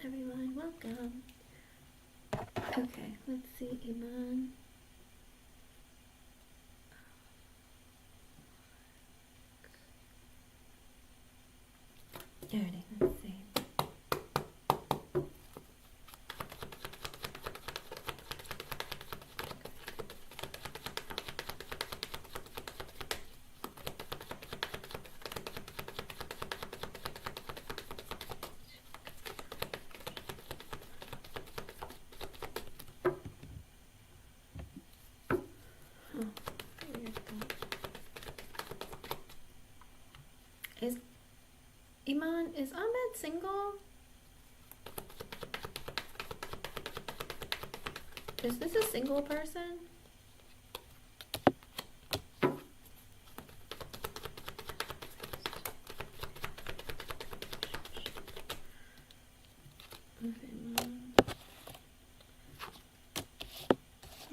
everyone, welcome. Okay, let's see, Iman. Alrighty, let's see. Is Iman, is Ahmed single? Is this a single person? Okay,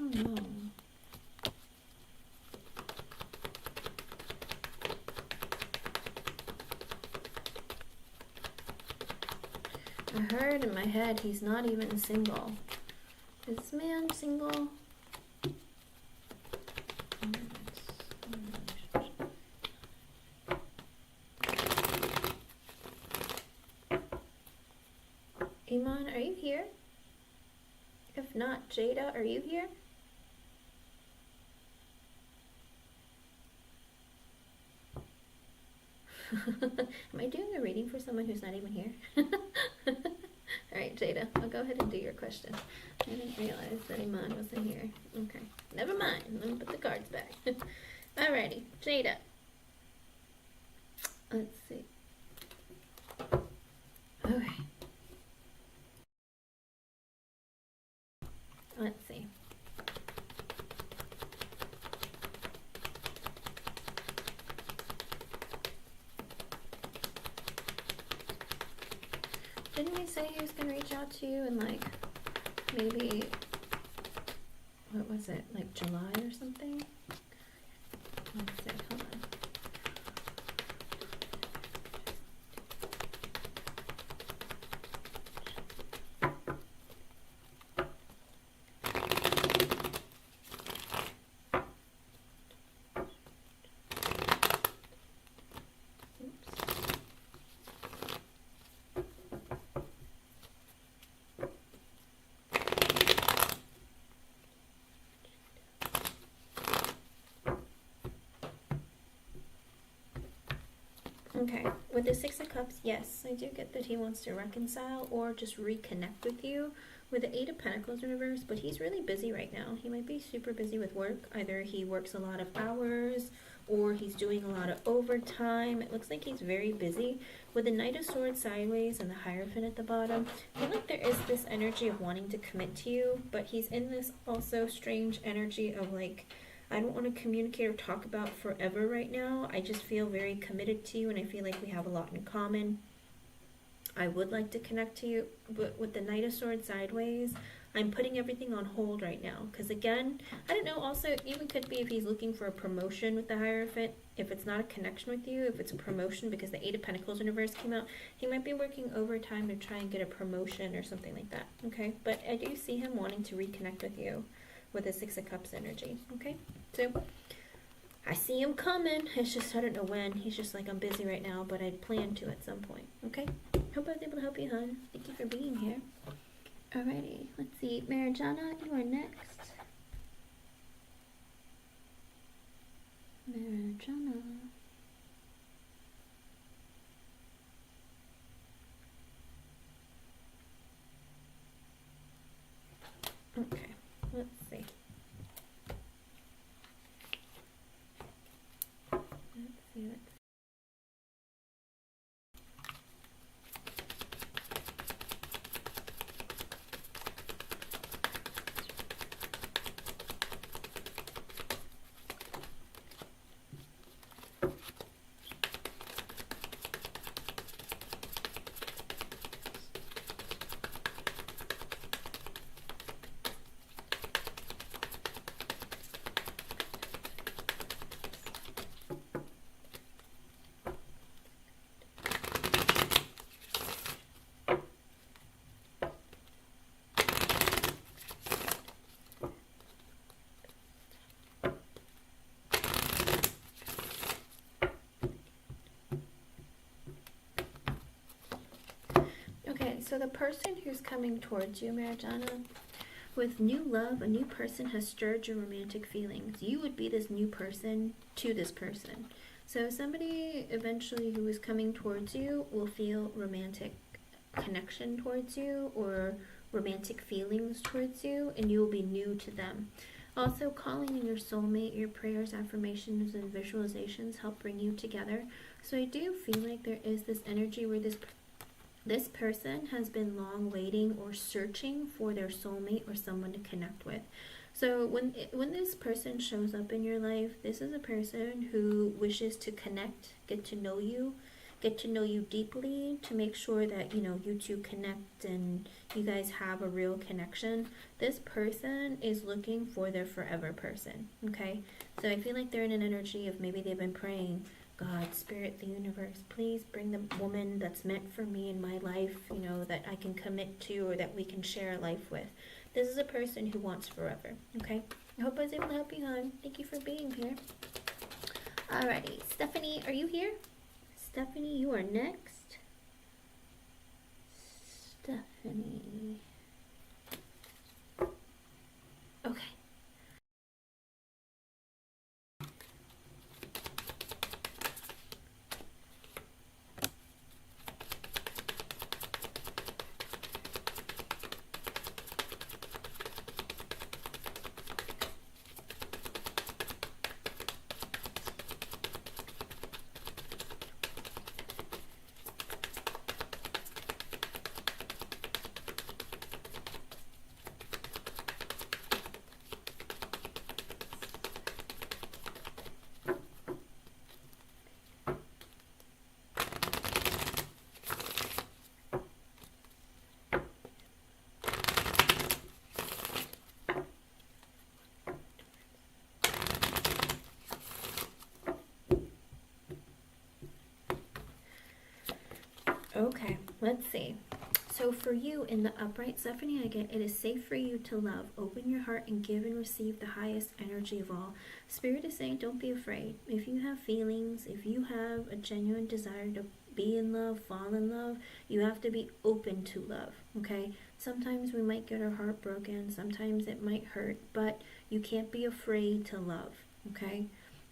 oh no. I heard in my head he's not even single. Is this man single? Iman, are you here? If not, Jada, are you here? Am I doing a reading for someone who's not even here? Alright, Jada, I'll go ahead and do your question. I didn't realize that Iman wasn't here. Okay, never mind. Let me put the cards back. Alrighty, Jada. Let's see. Okay. Let's see. Didn't we say he was going to reach out to you in like, maybe, what was it, like July or something? Let's see, hold on. Okay, with the Six of Cups, yes, I do get that he wants to reconcile or just reconnect with you. With the Eight of Pentacles in reverse, but he's really busy right now. He might be super busy with work. Either he works a lot of hours or he's doing a lot of overtime. It looks like he's very busy. With the Knight of Swords sideways and the Hierophant at the bottom, I feel like there is this energy of wanting to commit to you, but he's in this also strange energy of like, I don't want to communicate or talk about forever right now. I just feel very committed to you and I feel like we have a lot in common. I would like to connect to you, but with the Knight of Swords sideways, I'm putting everything on hold right now. Because again, I don't know, also it even could be if he's looking for a promotion with the Hierophant. If it's not a connection with you, if it's a promotion because the Eight of Pentacles in reverse came out, he might be working overtime to try and get a promotion or something like that, okay? But I do see him wanting to reconnect with you with the Six of Cups energy, okay? So, I see him coming. It's just, I don't know when. He's just like, I'm busy right now, but I plan to at some point, okay? Hope I was able to help you, hon. Thank you for being here. Alrighty, let's see. Marijana, you are next. Marijana. Okay, let's see. Let's see. So the person who's coming towards you, Mariana, with new love, a new person has stirred your romantic feelings. You would be this new person to this person. So somebody eventually who is coming towards you will feel romantic connection towards you or romantic feelings towards you, and you will be new to them. Also, calling in your soulmate, your prayers, affirmations, and visualizations help bring you together. So I do feel like there is this energy where this person has been long waiting or searching for their soulmate or someone to connect with. So when this person shows up in your life, this is a person who wishes to connect, get to know you deeply, to make sure that, you know, you two connect and you guys have a real connection. This person is looking for their forever person, okay? So I feel like they're in an energy of maybe they've been praying, God, Spirit, the universe, please bring the woman that's meant for me in my life, you know, that I can commit to or that we can share a life with. This is a person who wants forever, okay? I hope I was able to help you, hon. Thank you for being here. Alrighty, Stephanie, are you here? Stephanie, you are next. Stephanie. Okay. Okay, let's see. So for you in the upright, Stephanie, I get it is safe for you to love. Open your heart and give and receive the highest energy of all. Spirit is saying don't be afraid. If you have feelings, if you have a genuine desire to be in love, fall in love, you have to be open to love, okay? Sometimes we might get our heart broken, sometimes it might hurt, but you can't be afraid to love, okay?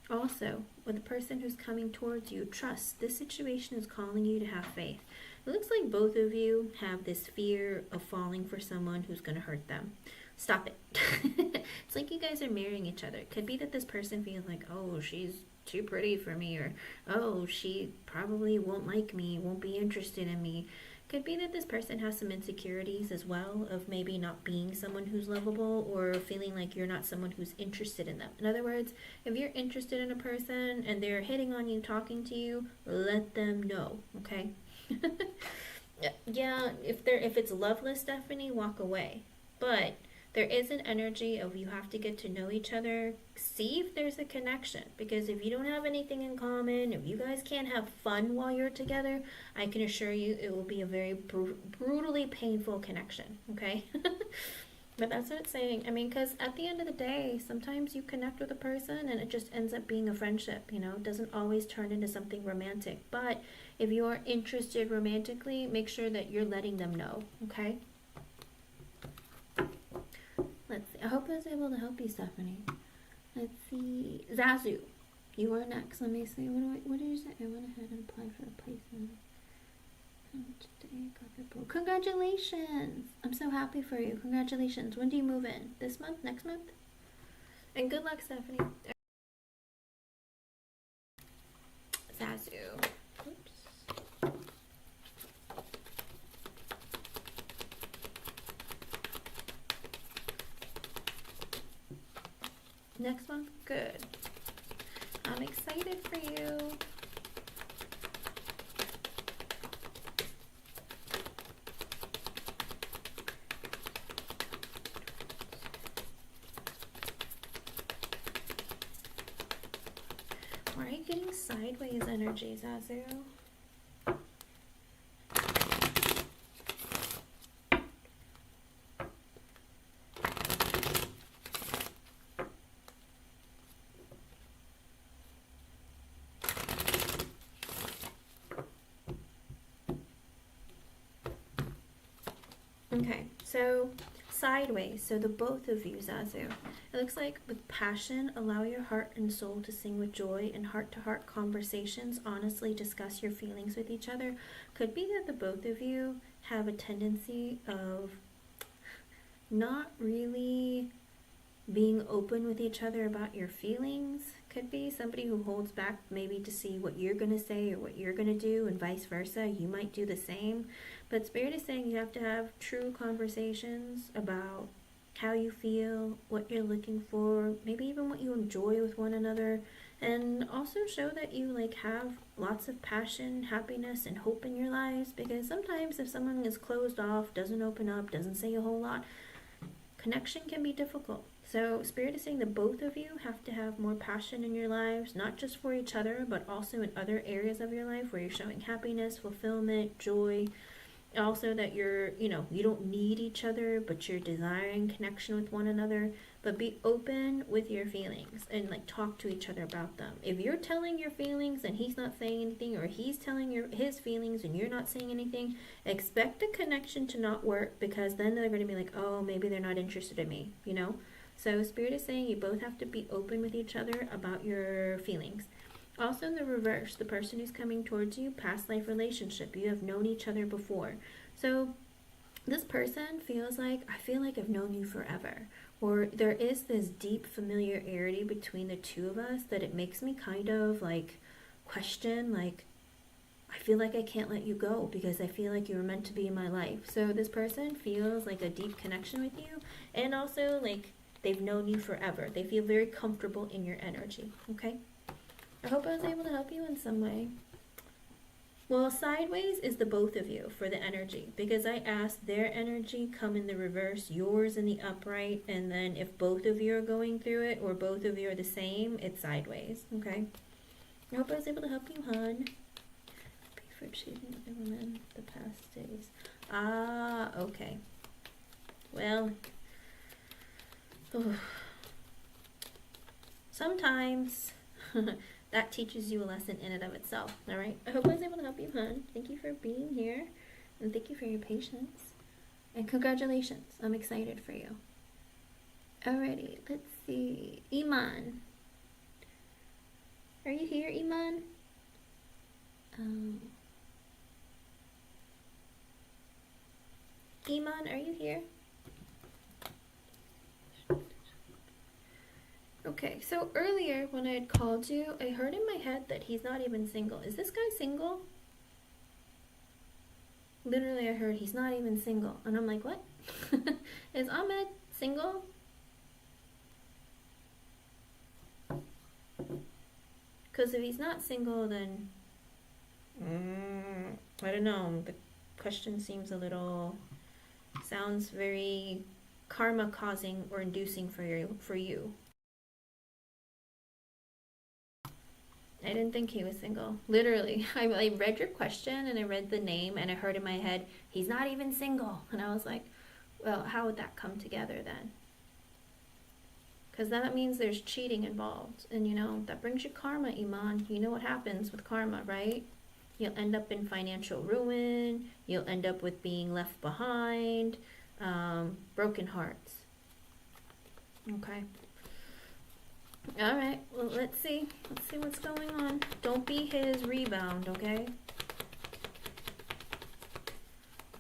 Also, with the person who's coming towards you, trust. This situation is calling you to have faith. It looks like both of you have this fear of falling for someone who's going to hurt them. Stop it. It's like you guys are marrying each other. It could be that this person feels like, oh, she's too pretty for me, or oh, she probably won't like me, won't be interested in me. Could be that this person has some insecurities as well of maybe not being someone who's lovable or feeling like you're not someone who's interested in them. In other words, if you're interested in a person and they're hitting on you, talking to you, let them know, okay? Yeah, if it's loveless, Stephanie, walk away. But there is an energy of you have to get to know each other, see if there's a connection, because if you don't have anything in common, if you guys can't have fun while you're together, I can assure you it will be a very brutally painful connection, okay? But that's what it's saying. I mean, because at the end of the day, sometimes you connect with a person and it just ends up being a friendship, you know? It doesn't always turn into something romantic. But if you are interested romantically, make sure that you're letting them know, okay? Let's see. I hope I was able to help you, Stephanie. Let's see. Zazu, you are next. Let me see. What is it? I went ahead and applied for a placement. Congratulations! I'm so happy for you. Congratulations. When do you move in? This month? Next month? And good luck, Stephanie. Zazu. Oops. Next month? Good. I'm excited for you. Why are you getting sideways energy, Zazu? Okay, so sideways, so the both of you, Zazu. It looks like with passion, allow your heart and soul to sing with joy. In heart-to-heart conversations, honestly discuss your feelings with each other. Could be that the both of you have a tendency of not really being open with each other about your feelings. Could be somebody who holds back maybe to see what you're going to say or what you're going to do, and vice versa. You might do the same. But Spirit is saying you have to have true conversations about how you feel, what you're looking for, maybe even what you enjoy with one another, and also show that you like have lots of passion, happiness, and hope in your lives. Because sometimes if someone is closed off, doesn't open up, doesn't say a whole lot, connection can be difficult. So Spirit is saying that both of you have to have more passion in your lives, not just for each other, but also in other areas of your life where you're showing happiness, fulfillment, joy. Also that you're, you don't need each other, but you're desiring connection with one another. But be open with your feelings and like talk to each other about them. If you're telling your feelings and he's not saying anything, or he's telling his feelings and you're not saying anything, expect the connection to not work, because then they're going to be like, oh, maybe they're not interested in me, So Spirit is saying you both have to be open with each other about your feelings. Also, the reverse, the person who's coming towards you, past life relationship. You have known each other before. So this person feels like, I feel like I've known you forever. Or there is this deep familiarity between the two of us that it makes me kind of like question, like, I feel like I can't let you go because I feel like you were meant to be in my life. So this person feels like a deep connection with you, and also like they've known you forever. They feel very comfortable in your energy, okay? I hope I was able to help you in some way. Well, sideways is the both of you for the energy, because I asked their energy come in the reverse, yours in the upright, and then if both of you are going through it or both of you are the same, it's sideways, okay? I hope I was able to help you, hon. Happy for choosing other women the past days. Ah, okay. Well, sometimes that teaches you a lesson in and of itself. All right. I hope I was able to help you, hon. Thank you for being here, and thank you for your patience. And congratulations. I'm excited for you. Alrighty. Let's see. Iman. Are you here, Iman? Iman, are you here? Okay, so earlier when I had called you, I heard in my head that he's not even single. Is this guy single? Literally, I heard he's not even single. And I'm like, what? Is Ahmed single? Because if he's not single, then I don't know. The question seems a little, sounds very karma causing or inducing for you. I didn't think he was single. Literally, I read your question and I read the name and I heard in my head, he's not even single. And I was like, well, how would that come together then? Because that means there's cheating involved. And that brings you karma, Iman. You know what happens with karma, right? You'll end up in financial ruin. You'll end up with being left behind. Broken hearts. Okay. Alright, well, let's see what's going on. Don't be his rebound, okay?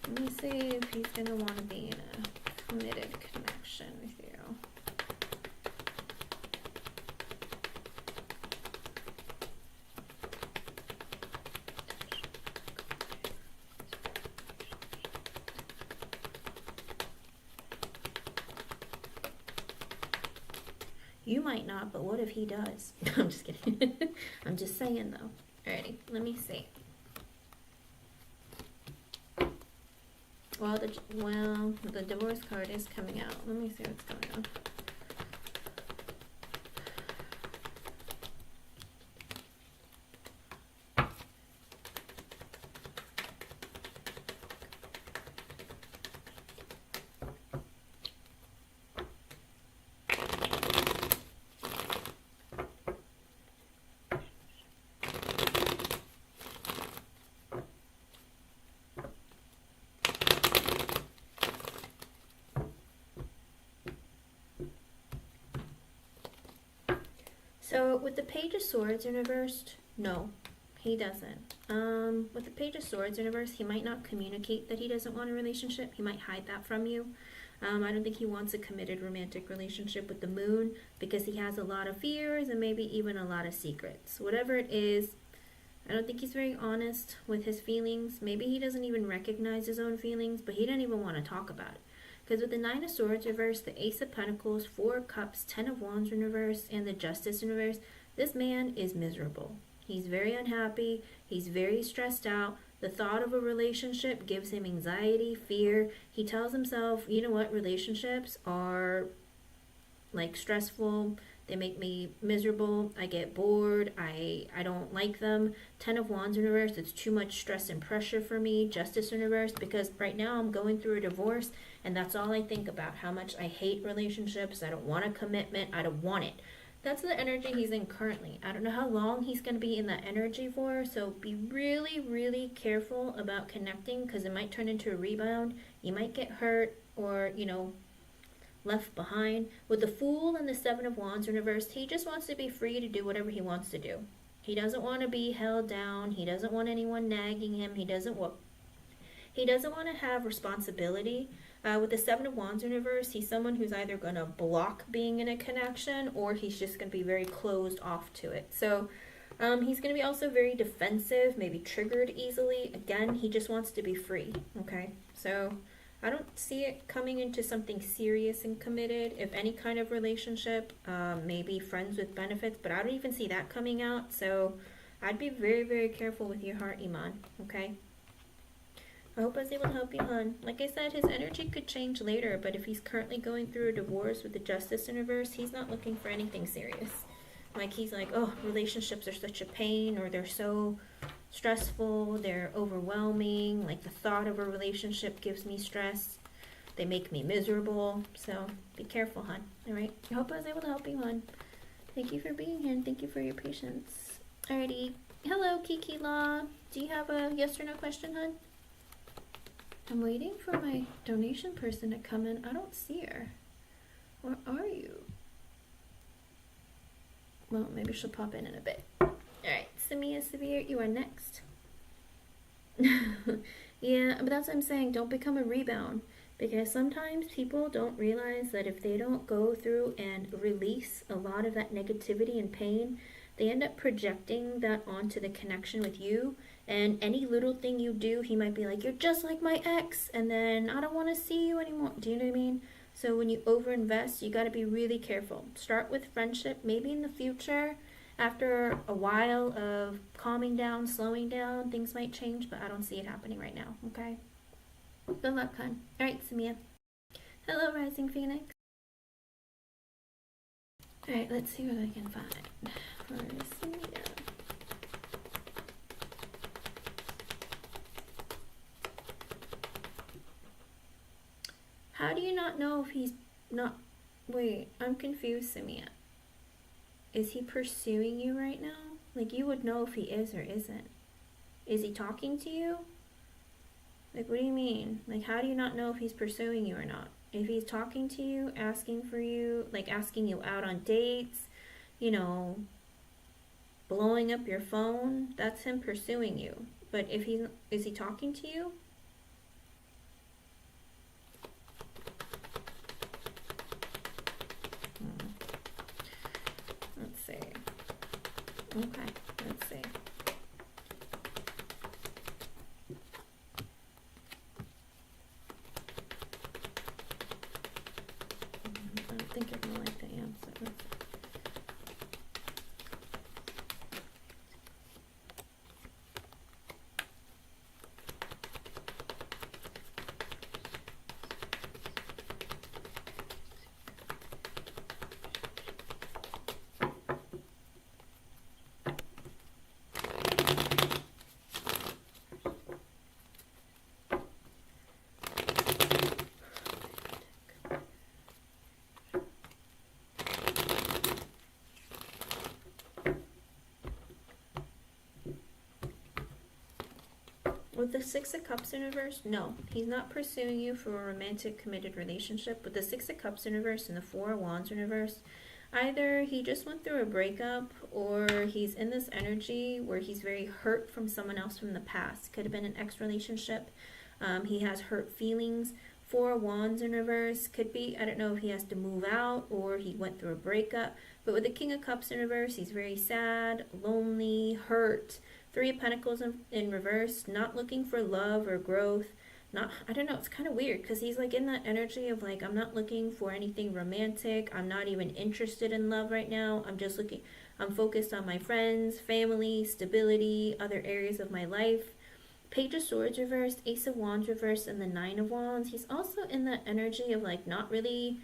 Let me see if he's gonna want to be in a committed connection with you. You might not, but what if he does? I'm just kidding. I'm just saying, though. Alrighty, let me see. Well, the divorce card is coming out. Let me see what's going on. So with the Page of Swords in reverse, no, he doesn't. With the Page of Swords in reverse, he might not communicate that he doesn't want a relationship. He might hide that from you. I don't think he wants a committed romantic relationship with the Moon because he has a lot of fears and maybe even a lot of secrets. Whatever it is, I don't think he's very honest with his feelings. Maybe he doesn't even recognize his own feelings, but he doesn't even want to talk about it. Because with the Nine of Swords reverse, the Ace of Pentacles, Four of Cups, Ten of Wands in reverse, and the Justice in reverse, this man is miserable. He's very unhappy. He's very stressed out. The thought of a relationship gives him anxiety, fear. He tells himself, you know what, relationships are like stressful. They make me miserable. I get bored. I don't like them. Ten of Wands in reverse, it's too much stress and pressure for me. Justice in reverse, because right now I'm going through a divorce and that's all I think about. How much I hate relationships. I don't want a commitment. I don't want it. That's the energy he's in currently. I don't know how long he's going to be in that energy for, so be really, really careful about connecting because it might turn into a rebound. You might get hurt or, you know, left behind. With the Fool and the Seven of Wands in reverse, he just wants to be free to do whatever he wants to do. He doesn't want to be held down. He doesn't want anyone nagging him. He doesn't want to have responsibility. With the Seven of Wands in reverse, he's someone who's either going to block being in a connection or he's just going to be very closed off to it. So he's going to be also very defensive, maybe triggered easily. Again, he just wants to be free, okay? So I don't see it coming into something serious and committed. If any kind of relationship, maybe friends with benefits, but I don't even see that coming out. So I'd be very, very careful with your heart, Iman, okay? I hope I was able to help you, hon. Like I said, his energy could change later, but if he's currently going through a divorce with the Justice in reverse, he's not looking for anything serious. Like, he's like, oh, relationships are such a pain, or they're so stressful, they're overwhelming, like the thought of a relationship gives me stress, they make me miserable. So be careful, hon. All right, I hope I was able to help you, hon. Thank you for being here and thank you for your patience. Alrighty, hello Kiki Law, do you have a yes or no question, hon? I'm waiting for my donation person to come in. I don't see her. Where are you? Well, maybe she'll pop in a bit. Alright, Samia Severe, you are next. Yeah, but that's what I'm saying. Don't become a rebound. Because sometimes people don't realize that if they don't go through and release a lot of that negativity and pain, they end up projecting that onto the connection with you. And any little thing you do, he might be like, you're just like my ex, and then I don't want to see you anymore. Do you know what I mean? So when you overinvest, you got to be really careful. Start with friendship. Maybe in the future, after a while of calming down, slowing down, things might change, but I don't see it happening right now, okay? Good luck, hon. Alright, Samia. Hello, Rising Phoenix. Alright, let's see what I can find. Where is Samia? How do you not know if he's not... Wait, I'm confused, Samia. Is he pursuing you right now? Like, you would know if he is or isn't. Is he talking to you? Like, what do you mean? Like, how do you not know if he's pursuing you or not? If he's talking to you, asking for you, like asking you out on dates, you know, blowing up your phone, that's him pursuing you. But if he's... Is he talking to you? Let's see. Okay, let's see. I don't think you're gonna like the answer. Let's see. With the Six of Cups in reverse, no, he's not pursuing you for a romantic committed relationship. With the Six of Cups in reverse and the Four of Wands in reverse, Either he just went through a breakup, or he's in this energy where he's very hurt from someone else from the past. Could have been an ex relationship. He has hurt feelings. Four of Wands in reverse could be, I don't know if he has to move out or he went through a breakup. But with the King of Cups in reverse, he's very sad, lonely, hurt. Three of Pentacles in reverse, not looking for love or growth. Not, I don't know, it's kind of weird because he's like in that energy of like, I'm not looking for anything romantic. I'm not even interested in love right now. I'm focused on my friends, family, stability, other areas of my life. Page of Swords reversed, Ace of Wands reversed, and the Nine of Wands. He's also in that energy of like not really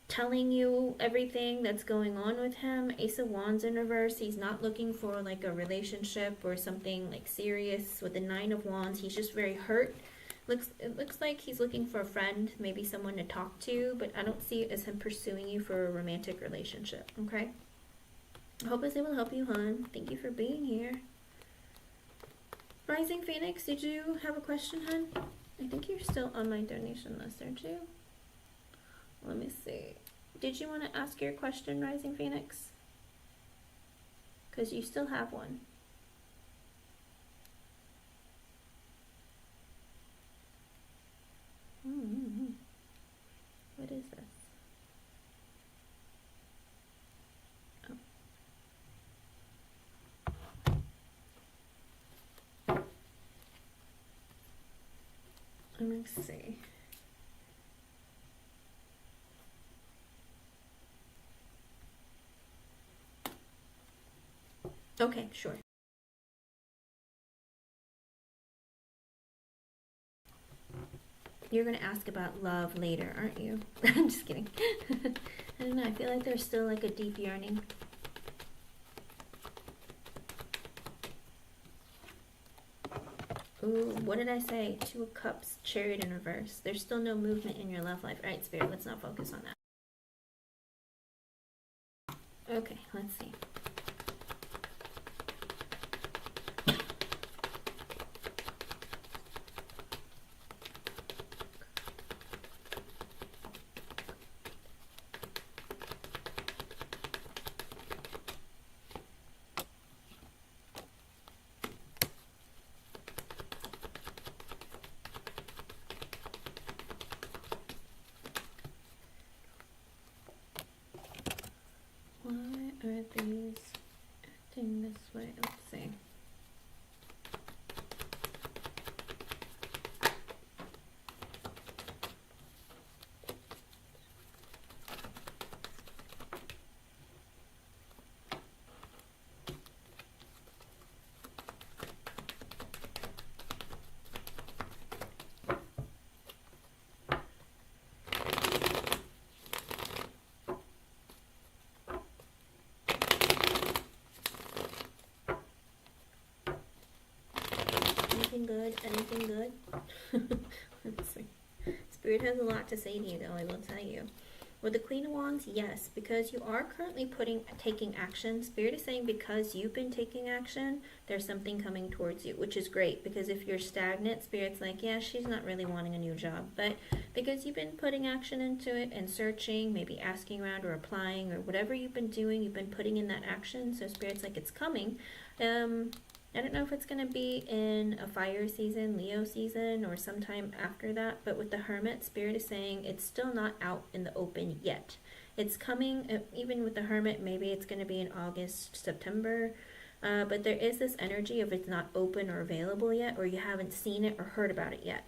telling you everything that's going on with him. Ace of Wands in reverse. He's not looking for like a relationship or something like serious. With the Nine of Wands, he's just very hurt. It looks like he's looking for a friend, maybe someone to talk to, but I don't see it as him pursuing you for a romantic relationship, okay? I hope I was able to help you, hon. Thank you for being here. Rising Phoenix, did you have a question, hon? I think you're still on my donation list, aren't you? Let me see. Did you want to ask your question, Rising Phoenix? Because you still have one. What is this? Oh. Let me see. Okay, sure. You're going to ask about love later, aren't you? I'm just kidding. I don't know. I feel like there's still like a deep yearning. Ooh, what did I say? Two of Cups, Chariot in reverse. There's still no movement in your love life. All right, Spirit, let's not focus on that. Okay, let's see. Why are these acting this way? Let's see. Good? Anything good? Let's see. Spirit has a lot to say to you, though, I will tell you. With the Queen of Wands, yes, because you are currently taking action. Spirit is saying because you've been taking action, there's something coming towards you, which is great. Because if you're stagnant, Spirit's like, yeah, she's not really wanting a new job. But because you've been putting action into it and searching, maybe asking around or applying or whatever you've been doing, you've been putting in that action. So Spirit's like, it's coming. I don't know if it's going to be in a fire season, Leo season, or sometime after that. But with the Hermit, Spirit is saying it's still not out in the open yet. It's coming, even with the Hermit, maybe it's going to be in August, September. But there is this energy of it's not open or available yet, or you haven't seen it or heard about it yet.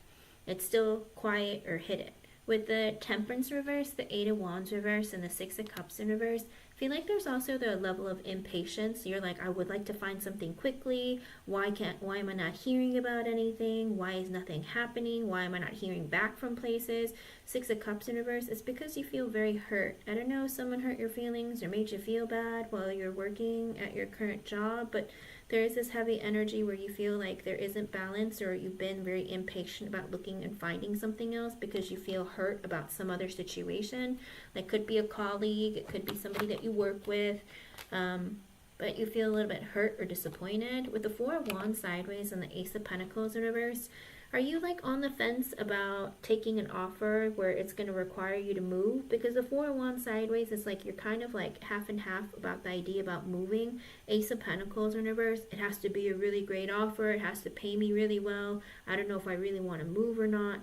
It's still quiet or hidden. With the Temperance reverse, the Eight of Wands reverse, and the Six of Cups in reverse, I feel like there's also the level of impatience. You're like, I would like to find something quickly. Why am I not hearing about anything? Why is nothing happening? Why am I not hearing back from places? Six of Cups in reverse, it's because you feel very hurt. I don't know if someone hurt your feelings or made you feel bad while you're working at your current job, but there is this heavy energy where you feel like there isn't balance, or you've been very impatient about looking and finding something else because you feel hurt about some other situation. It could be a colleague, it could be somebody that you work with, but you feel a little bit hurt or disappointed. With the Four of Wands sideways and the Ace of Pentacles in reverse, Are you like on the fence about taking an offer where it's going to require you to move? Because the Four of Wands sideways is like you're kind of like half and half about the idea about moving. Ace of Pentacles in reverse, it has to be a really great offer. It has to pay me really well. I don't know if I really want to move or not.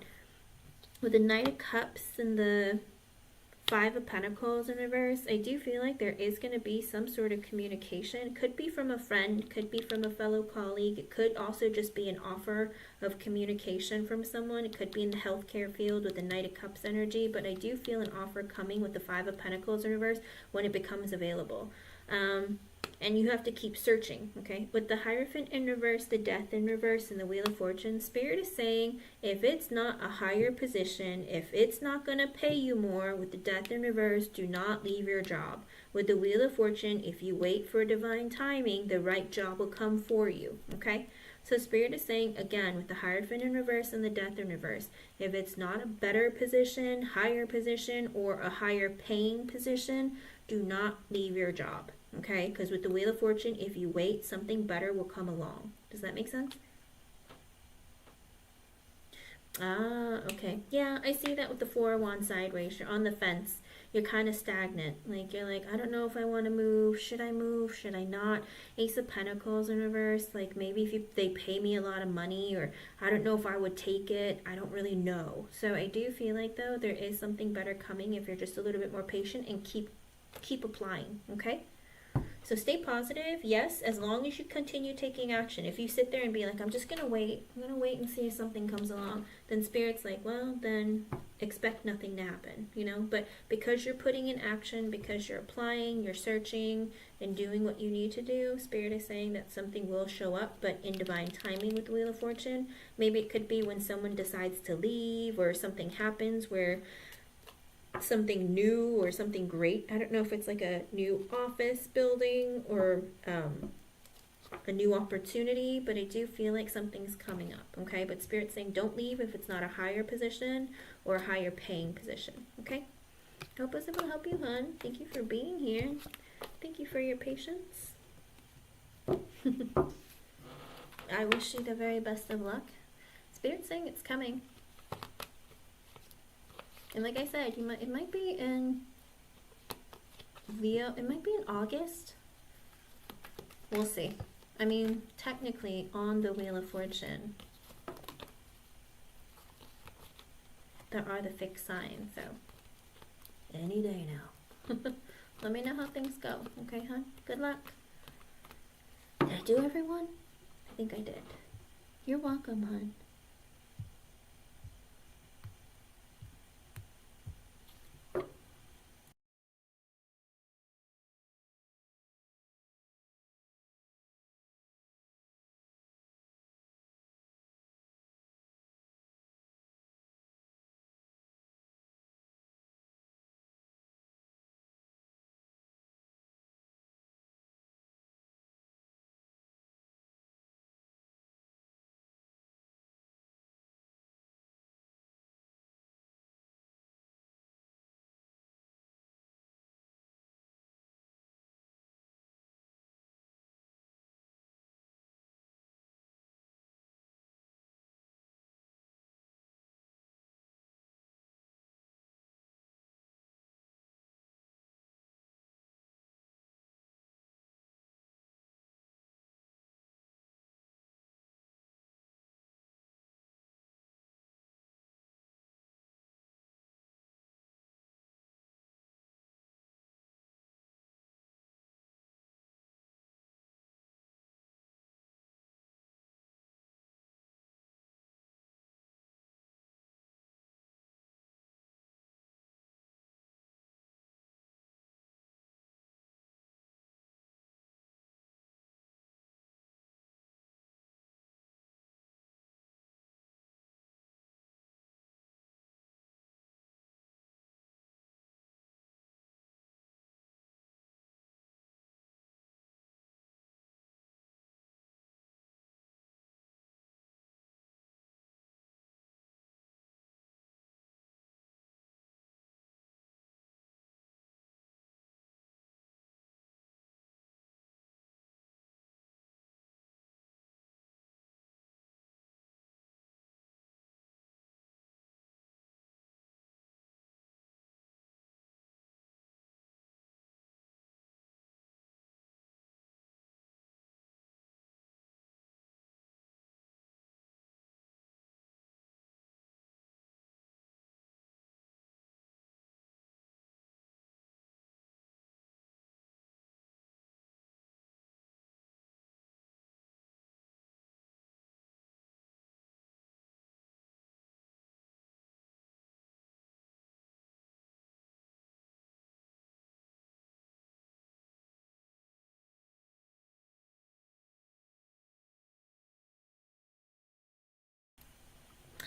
With the Knight of Cups and the Five of Pentacles in reverse, I do feel like there is going to be some sort of communication. It could be from a friend, could be from a fellow colleague. It could also just be an offer of communication from someone. It could be in the healthcare field with the Knight of Cups energy, but I do feel an offer coming with the Five of Pentacles in reverse when it becomes available. And you have to keep searching, okay? With the Hierophant in reverse, the Death in reverse, and the Wheel of Fortune, Spirit is saying if it's not a higher position, if it's not going to pay you more, with the Death in reverse, do not leave your job. With the Wheel of Fortune, if you wait for divine timing, the right job will come for you, okay? So Spirit is saying, again, with the Hierophant in reverse and the Death in reverse, if it's not a better position, higher position, or a higher paying position, do not leave your job. Okay, because with the Wheel of Fortune, if you wait, something better will come along. Does that make sense? Ah, okay. Yeah, I see that with the Four of Wands sideways. You're on the fence. You're kind of stagnant. Like, you're like, I don't know if I want to move. Should I move? Should I not? Ace of Pentacles in reverse. Like, maybe if they pay me a lot of money, or I don't know if I would take it. I don't really know. So I do feel like, though, there is something better coming if you're just a little bit more patient and keep applying, okay? So stay positive, yes, as long as you continue taking action. If you sit there and be like, I'm just going to wait, I'm going to wait and see if something comes along, then Spirit's like, well, then expect nothing to happen, you know? But because you're putting in action, because you're applying, you're searching, and doing what you need to do, Spirit is saying that something will show up, but in divine timing with the Wheel of Fortune. Maybe it could be when someone decides to leave, or something happens where something new or something great. I don't know if it's like a new office building or a new opportunity, but I do feel like something's coming up, okay? But Spirit's saying don't leave if it's not a higher position or a higher paying position, okay? Hope I was able to help you, hon. Thank you for being here. Thank you for your patience. I wish you the very best of luck. Spirit's saying it's coming. And like I said, it might be in Leo, it might be in August. We'll see. I mean, technically on the Wheel of Fortune, there are the fixed signs, so any day now. Let me know how things go, okay, hon? Good luck. Did I do everyone? I think I did. You're welcome, hon.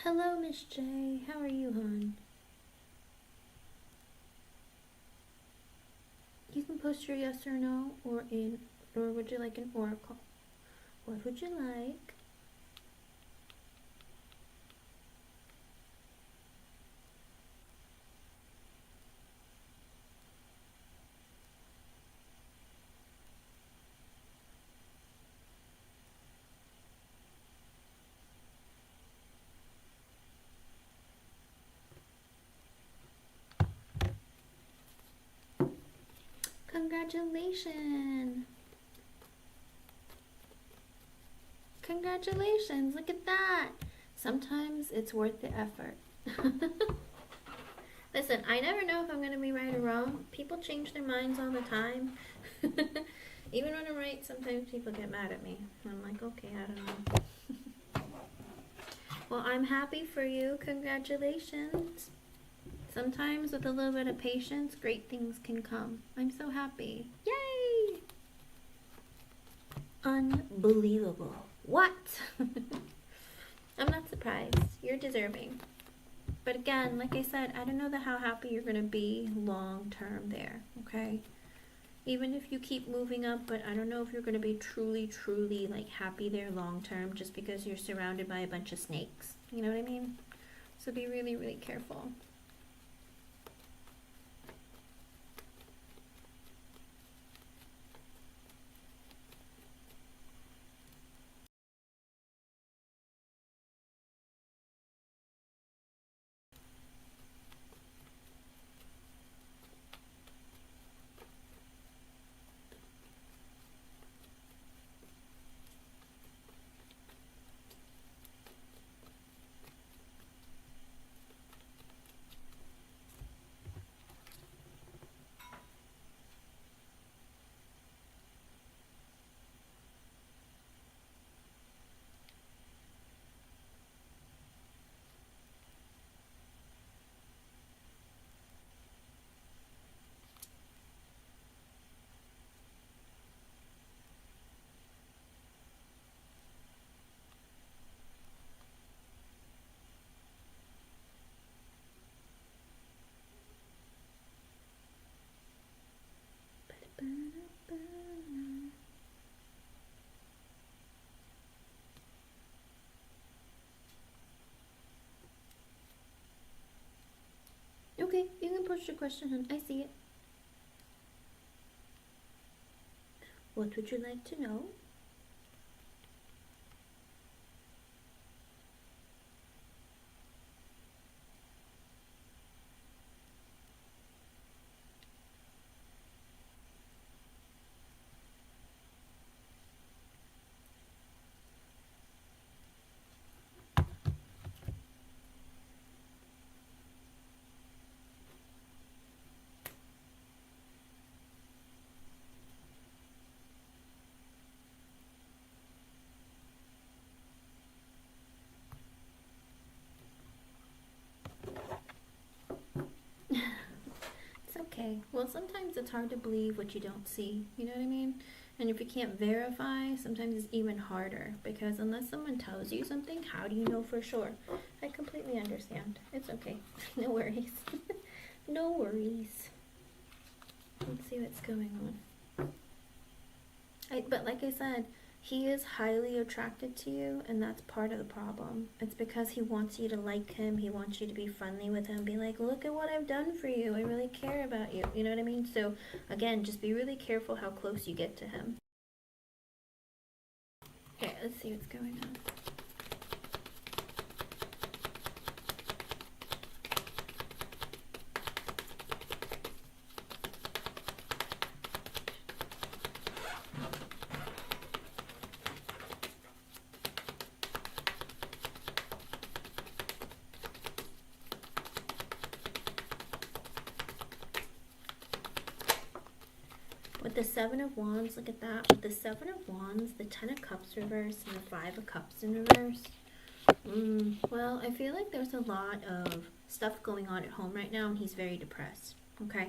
Hello, Miss J. How are you, hon? You can post your yes or no, or would you like an oracle? What would you like? Congratulations! Congratulations! Look at that! Sometimes it's worth the effort. Listen, I never know if I'm going to be right or wrong. People change their minds all the time. Even when I'm right, sometimes people get mad at me. I'm like, okay, I don't know. Well, I'm happy for you. Congratulations. Sometimes with a little bit of patience, great things can come. I'm so happy. Yay! Unbelievable. What? I'm not surprised. You're deserving. But again, like I said, I don't know how happy you're going to be long term there, okay? Even if you keep moving up, but I don't know if you're going to be truly like happy there long term just because you're surrounded by a bunch of snakes. You know what I mean? So be really careful. Okay, you can post your question, hon. I see it. What would you like to know? It's okay. Well, sometimes it's hard to believe what you don't see. You know what I mean? And if you can't verify, sometimes it's even harder because unless someone tells you something, how do you know for sure? I completely understand. It's okay. No worries. No worries. Let's see what's going on. But like I said, he is highly attracted to you, and that's part of the problem. It's because he wants you to like him. He wants you to be friendly with him. Be like, look at what I've done for you. I really care about you. You know what I mean? So again, just be really careful how close you get to him. Okay, let's see what's going on. With the Seven of Wands, look at that. With the Seven of Wands, the Ten of Cups reverse, and the Five of Cups in reverse. Well, I feel like there's a lot of stuff going on at home right now, and he's very depressed, okay?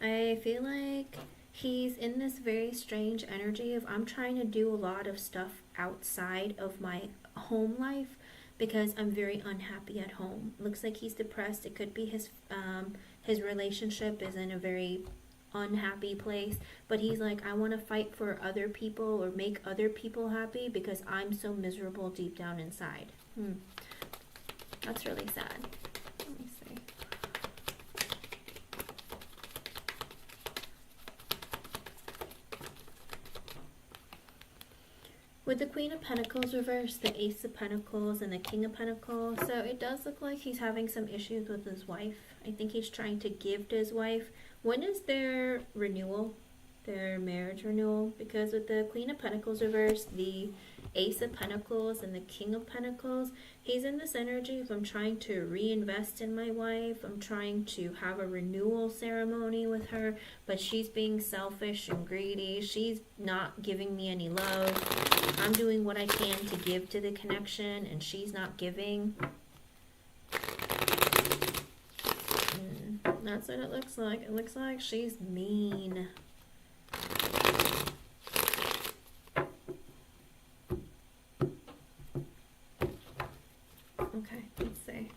I feel like he's in this very strange energy of I'm trying to do a lot of stuff outside of my home life because I'm very unhappy at home. Looks like he's depressed. It could be his relationship is in a very unhappy place, but he's like, I want to fight for other people or make other people happy because I'm so miserable deep down inside. That's really sad. Let me see. With the Queen of Pentacles reversed, the Ace of Pentacles, and the King of Pentacles, so it does look like he's having some issues with his wife. I think he's trying to give to his wife. When is their renewal? Their marriage renewal? Because with the Queen of Pentacles reversed, the Ace of Pentacles, and the King of Pentacles, he's in this energy of I'm trying to reinvest in my wife. I'm trying to have a renewal ceremony with her, but she's being selfish and greedy. She's not giving me any love. I'm doing what I can to give to the connection, and she's not giving. That's what it looks like. It looks like she's mean. Okay, let's see.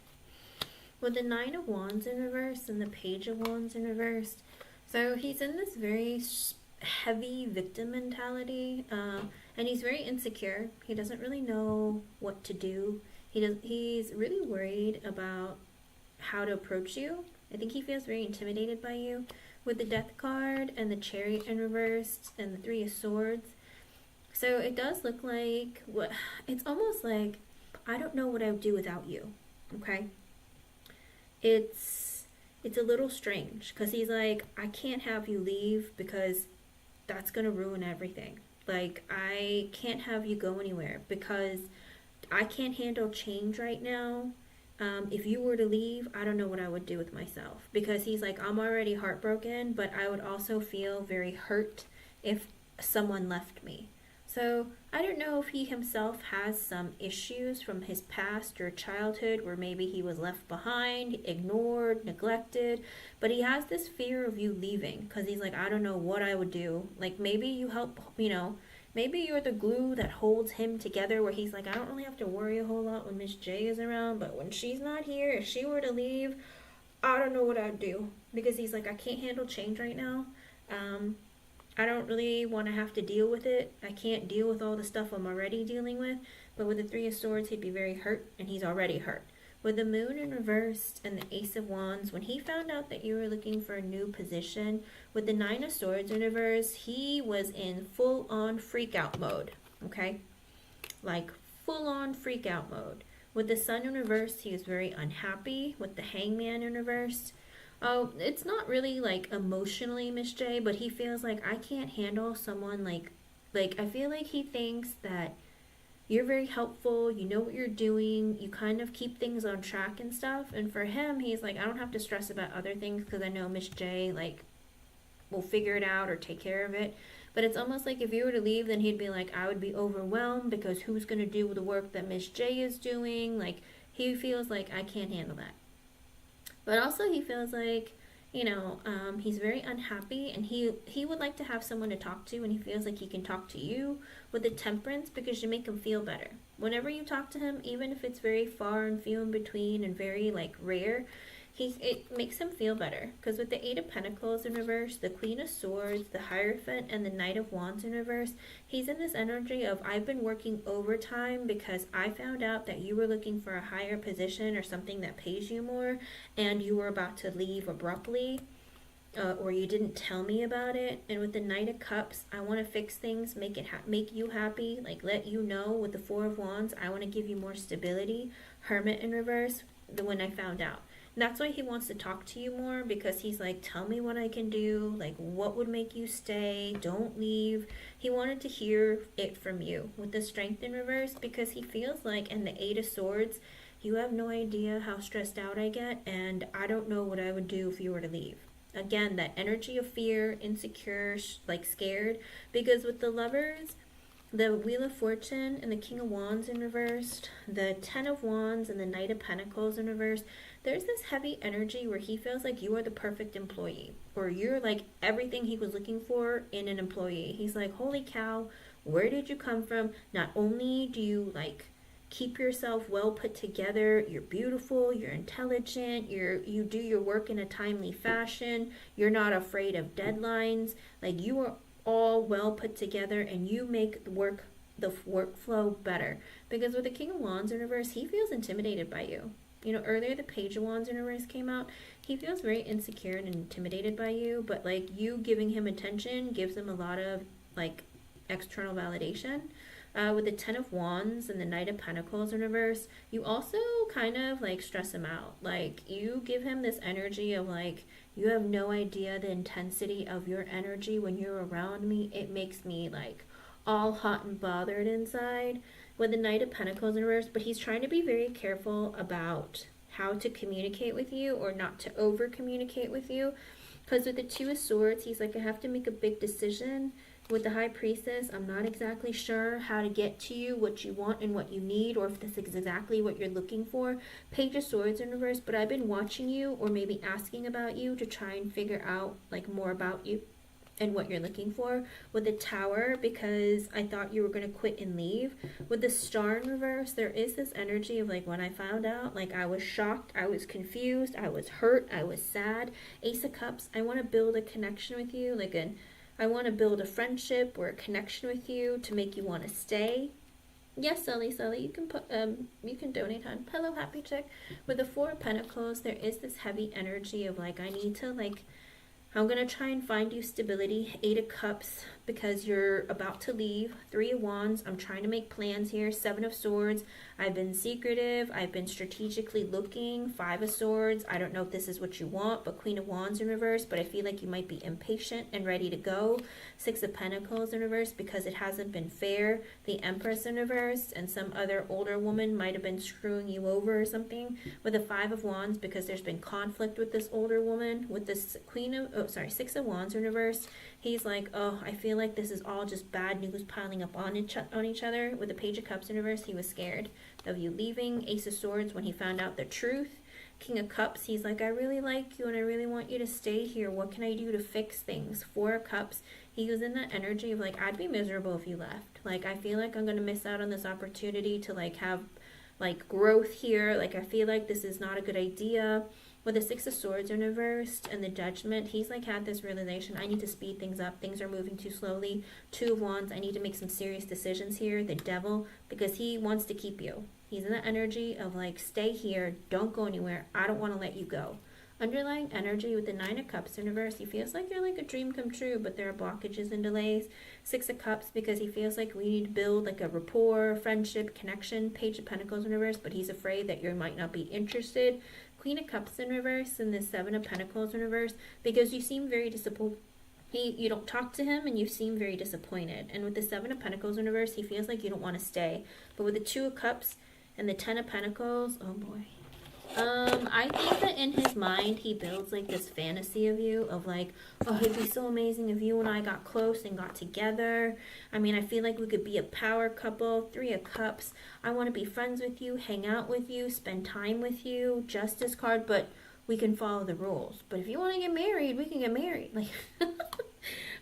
With the Nine of Wands in reverse and the Page of Wands in reverse, so he's in this very heavy victim mentality, and he's very insecure. He doesn't really know what to do. He's really worried about how to approach you. I think he feels very intimidated by you. With the Death card and the Chariot in reverse and the Three of Swords, so it does look like it's almost like, I don't know what I would do without you. Okay, it's a little strange because he's like, I can't have you leave because that's gonna ruin everything. Like, I can't have you go anywhere because I can't handle change right now. If you were to leave, I don't know what I would do with myself, because he's like, I'm already heartbroken, but I would also feel very hurt if someone left me. So I don't know if he himself has some issues from his past or childhood where maybe he was left behind, ignored, neglected, but he has this fear of you leaving because he's like, I don't know what I would do. Like, maybe you help, maybe you're the glue that holds him together, where he's like, I don't really have to worry a whole lot when Miss J is around, but when she's not here, if she were to leave, I don't know what I'd do, because he's like, I can't handle change right now. I don't really want to have to deal with it. I can't deal with all the stuff I'm already dealing with. But with the Three of Swords, he'd be very hurt, and he's already hurt. With the Moon in reverse and the Ace of Wands, when he found out that you were looking for a new position, with the Nine of Swords in reverse, he was in full-on freak-out mode, okay? Like, full-on freak-out mode. With the Sun in reverse, he was very unhappy. With the Hangman in reverse, oh, it's not really like emotionally Miss J, but he feels like, I can't handle someone like I feel like he thinks that you're very helpful, you know what you're doing, you kind of keep things on track and stuff, and for him, he's like, I don't have to stress about other things because I know Miss J, like, will figure it out or take care of it. But it's almost like if you were to leave, then he'd be like, I would be overwhelmed because who's going to do the work that Miss J is doing? Like, he feels like, I can't handle that. But also he feels like, he's very unhappy, and he would like to have someone to talk to, and he feels like he can talk to you with the Temperance because you make him feel better. Whenever you talk to him, even if it's very far and few in between and very rare, it makes him feel better. Because with the Eight of Pentacles in reverse, the Queen of Swords, the Hierophant, and the Knight of Wands in reverse, he's in this energy of, I've been working overtime because I found out that you were looking for a higher position or something that pays you more, and you were about to leave abruptly, or you didn't tell me about it. And with the Knight of Cups, I want to fix things, make you happy, let you know. With the Four of Wands, I want to give you more stability. Hermit in reverse, when I found out. That's why he wants to talk to you more, because he's like, tell me what I can do, what would make you stay, don't leave. He wanted to hear it from you. With the Strength in reverse, because he feels like, and the Eight of Swords, you have no idea how stressed out I get, and I don't know what I would do if you were to leave. Again, that energy of fear, insecure, scared, because with the Lovers, the Wheel of Fortune and the King of Wands in reverse, the Ten of Wands and the Knight of Pentacles in reverse, there's this heavy energy where he feels like you are the perfect employee, or you're everything he was looking for in an employee. He's like, holy cow, where did you come from? Not only do you keep yourself well put together. You're beautiful, you're intelligent, you do your work in a timely fashion. You're not afraid of deadlines. Like, you are all well put together, and you make the workflow better. Because with the King of Wands in reverse, he feels intimidated by you. You know, earlier the Page of Wands in reverse came out. He feels very insecure and intimidated by you, but like, you giving him attention gives him a lot of like external validation. With the Ten of Wands and the Knight of Pentacles in reverse, you also kind of like stress him out. Like, you give him this energy of like, you have no idea the intensity of your energy when you're around me. It makes me like all hot and bothered inside. With the Knight of Pentacles in reverse, but he's trying to be very careful about how to communicate with you or not to over communicate with you. Because with the Two of Swords, he's like, I have to make a big decision. With the High Priestess, I'm not exactly sure how to get to you, what you want and what you need, or if this is exactly what you're looking for. Page of Swords in reverse, but I've been watching you or maybe asking about you to try and figure out like more about you and what you're looking for. With the Tower, because I thought you were going to quit and leave. With the Star in reverse, there is this energy of like, when I found out, like, I was shocked, I was confused, I was hurt, I was sad. Ace of Cups, I want to build a connection with you, like I want to build a friendship or a connection with you to make you want to stay. Yes, Sully, you can put you can donate on Hello Happy Chick. With the Four of Pentacles, there is this heavy energy of like, I need to like, I'm going to try and find you stability. Eight of Cups, because you're about to leave. Three of Wands, I'm trying to make plans here. Seven of Swords, I've been secretive. I've been strategically looking. Five of Swords, I don't know if this is what you want, but Queen of Wands in reverse, but I feel like you might be impatient and ready to go. Six of Pentacles in reverse, because it hasn't been fair. The Empress in reverse, and some other older woman might have been screwing you over or something. With the Five of Wands, because there's been conflict with this older woman. With this Six of Wands in reverse, he's like, oh, I feel like this is all just bad news piling up on each other. With the Page of Cups in reverse, he was scared of you leaving. Ace of Swords, when he found out the truth. King of Cups, he's like, I really like you and I really want you to stay here. What can I do to fix things? Four of Cups, he was in that energy of like, I'd be miserable if you left. Like, I feel like I'm going to miss out on this opportunity to like have like growth here. Like, I feel like this is not a good idea. With the Six of Swords in reverse and the Judgment, he's like had this realization, I need to speed things up. Things are moving too slowly. Two of Wands, I need to make some serious decisions here. The Devil, because he wants to keep you. He's in the energy of like, stay here, don't go anywhere. I don't want to let you go. Underlying energy with the Nine of Cups in reverse, he feels like you're like a dream come true, but there are blockages and delays. Six of Cups, because he feels like we need to build like a rapport, friendship, connection. Page of Pentacles in reverse, but he's afraid that you might not be interested. Queen of Cups in reverse and the Seven of Pentacles in reverse, because you seem very disappointed. You don't talk to him and you seem very disappointed. And with the Seven of Pentacles in reverse, he feels like you don't want to stay. But with the Two of Cups and the Ten of Pentacles, oh boy. I think that in his mind, he builds like this fantasy of you of like, oh, it'd be so amazing if you and I got close and got together. I mean, I feel like we could be a power couple. Three of Cups, I want to be friends with you, hang out with you, spend time with you. Justice card, but we can follow the rules. But if you want to get married, we can get married. Like,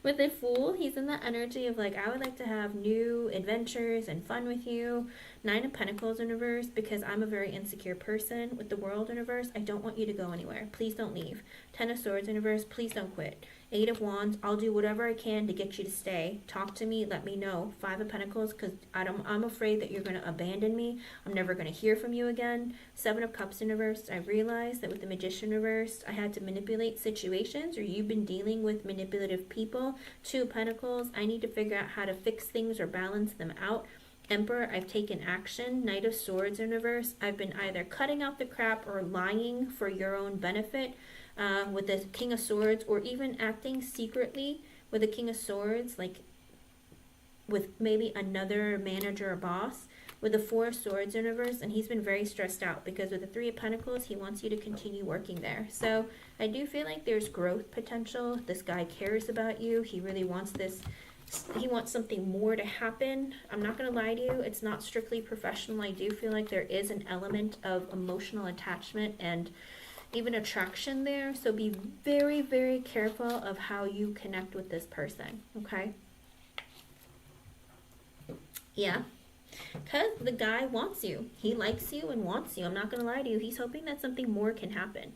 with the Fool, he's in the energy of like, I would like to have new adventures and fun with you. Nine of Pentacles in reverse, because I'm a very insecure person. With the World in reverse, I don't want you to go anywhere. Please don't leave. Ten of Swords in reverse, please don't quit. Eight of Wands, I'll do whatever I can to get you to stay. Talk to me, let me know. Five of Pentacles, because I'm afraid that you're going to abandon me. I'm never going to hear from you again. Seven of Cups in reverse, I realized that with the Magician reversed, I had to manipulate situations, or you've been dealing with manipulative people. Two of Pentacles, I need to figure out how to fix things or balance them out. Emperor, I've taken action. Knight of Swords in reverse, I've been either cutting out the crap or lying for your own benefit. With the King of Swords, or even acting secretly with the King of Swords, like with maybe another manager or boss. With the Four of Swords in reverse, and he's been very stressed out because with the Three of Pentacles, he wants you to continue working there. So I do feel like there's growth potential. This guy cares about you. He really wants this. He wants something more to happen. I'm not going to lie to you. It's not strictly professional. I do feel like there is an element of emotional attachment and even attraction there. So be very, very careful of how you connect with this person. Okay? Yeah. Because the guy wants you. He likes you and wants you. I'm not going to lie to you. He's hoping that something more can happen.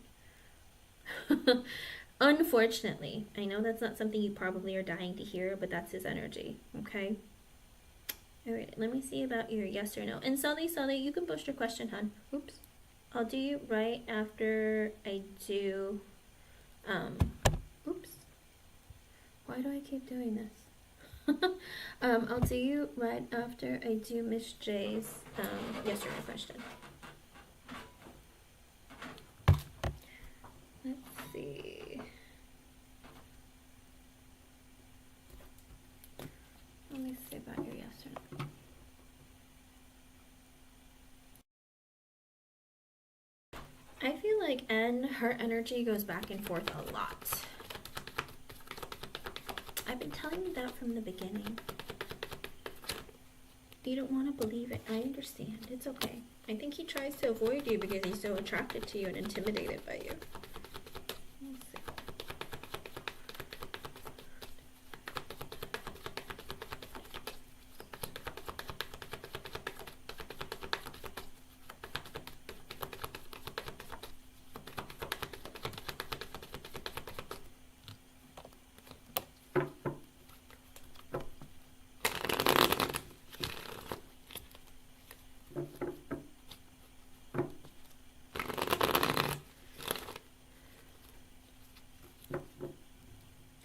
Unfortunately, I know that's not something you probably are dying to hear, but that's his energy, okay? All right, let me see about your yes or no. And Sully, you can post your question, hon. Oops. I'll do you right after I do, oops. Why do I keep doing this? I'll do you right after I do Miss J's, yes or no question. Let's see. Let me see about your yes or no. I feel like N, her energy goes back and forth a lot. I've been telling you that from the beginning. You don't want to believe it. I understand. It's okay. I think he tries to avoid you because he's so attracted to you and intimidated by you. Let's see.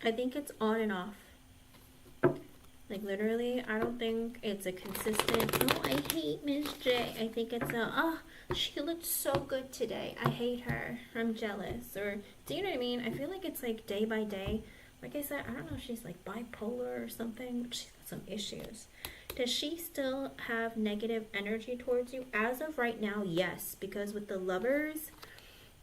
I think it's on and off. Like literally, I don't think it's a consistent, oh, I hate Miss J. I think it's a, oh, she looked so good today. I hate her. I'm jealous. Or, do you know what I mean? I feel like it's like day by day. Like I said, I don't know if she's like bipolar or something, but she's got some issues. Does she still have negative energy towards you? As of right now, yes. Because with the Lovers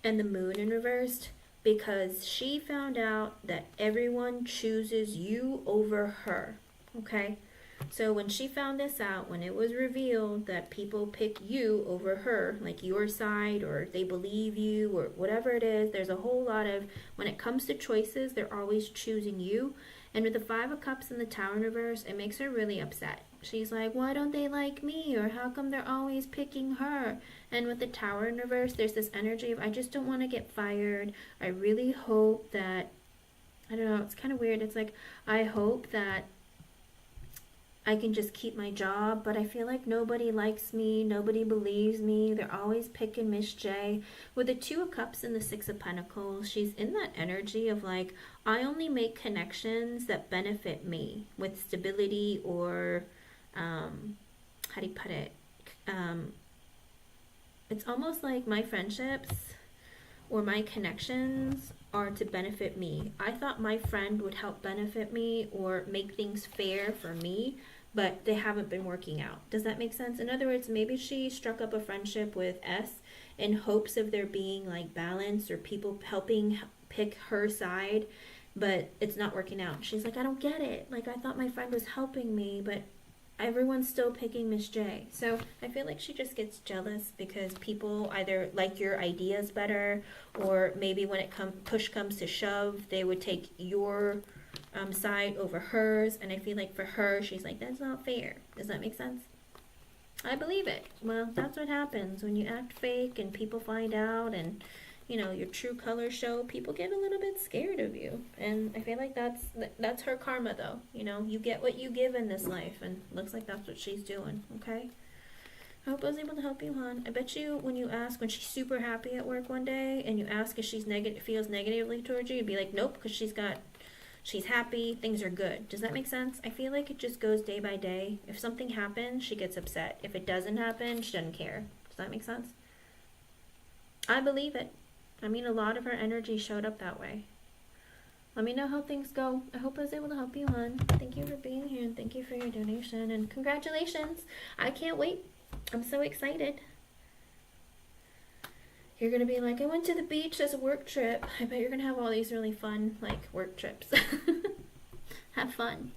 and the Moon in reversed, because she found out that everyone chooses you over her, okay? So when she found this out, when it was revealed that people pick you over her, like your side, or they believe you, or whatever it is, there's a whole lot of, when it comes to choices, they're always choosing you. And with the Five of Cups in the Tower in reverse, it makes her really upset. She's like, why don't they like me? Or how come they're always picking her? And with the Tower in reverse, there's this energy of, I just don't want to get fired. I really hope that, I don't know, it's kind of weird. It's like, I hope that I can just keep my job, but I feel like nobody likes me, nobody believes me, they're always picking Miss J. With the Two of Cups and the Six of Pentacles, she's in that energy of like, I only make connections that benefit me with stability or, how do you put it? It's almost like my friendships or my connections are to benefit me. I thought my friend would help benefit me or make things fair for me, but they haven't been working out. Does that make sense? In other words, maybe she struck up a friendship with S in hopes of there being like balance or people helping pick her side, but it's not working out. She's like, I don't get it. Like, I thought my friend was helping me, but everyone's still picking Miss J. So I feel like she just gets jealous because people either like your ideas better, or maybe when it push comes to shove, they would take your side over hers. And I feel like for her, she's like, that's not fair. Does that make sense? I believe it. Well, that's what happens when you act fake and people find out, and you know your true colors show. People get a little bit scared of you, and I feel like that's her karma, though. You know, you get what you give in this life, and looks like that's what she's doing. Okay. I hope I was able to help you, hon. I bet you when you ask, when she's super happy at work one day, and you ask if she's feels negatively towards you, you'd be like, nope, because she's happy, things are good. Does that make sense? I feel like it just goes day by day. If something happens, she gets upset. If it doesn't happen, she doesn't care. Does that make sense? I believe it. I mean, a lot of her energy showed up that way. Let me know how things go. I hope I was able to help you, hon. Thank you for being here, and thank you for your donation, and congratulations. I can't wait. I'm so excited. You're going to be like, I went to the beach as a work trip. I bet you're going to have all these really fun, like, work trips. Have fun.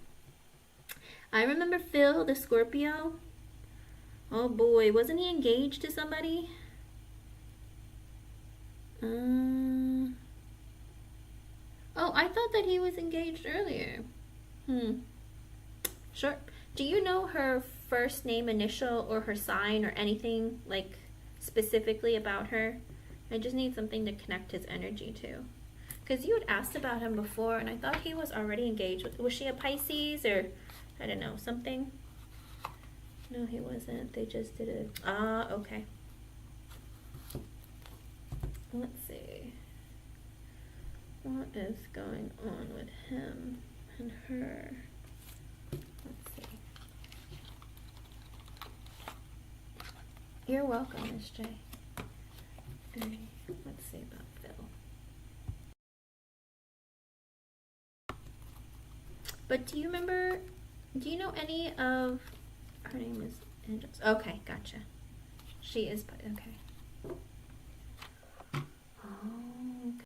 I remember Phil, the Scorpio. Oh boy, wasn't he engaged to somebody? Oh, I thought that he was engaged earlier. Sure. Do you know her first name, initial, or her sign, or anything like specifically about her. I just need something to connect his energy to. Because you had asked about him before, and I thought he was already engaged with. Was she a Pisces, or I don't know, something? No, he wasn't. They just did it. Ah, okay. Let's see. What is going on with him and her? Let's see. You're welcome, Miss J. Let's see about Phil. But do you remember, do you know any of, her name is Angels. Okay, gotcha. She is, okay. Oh, okay.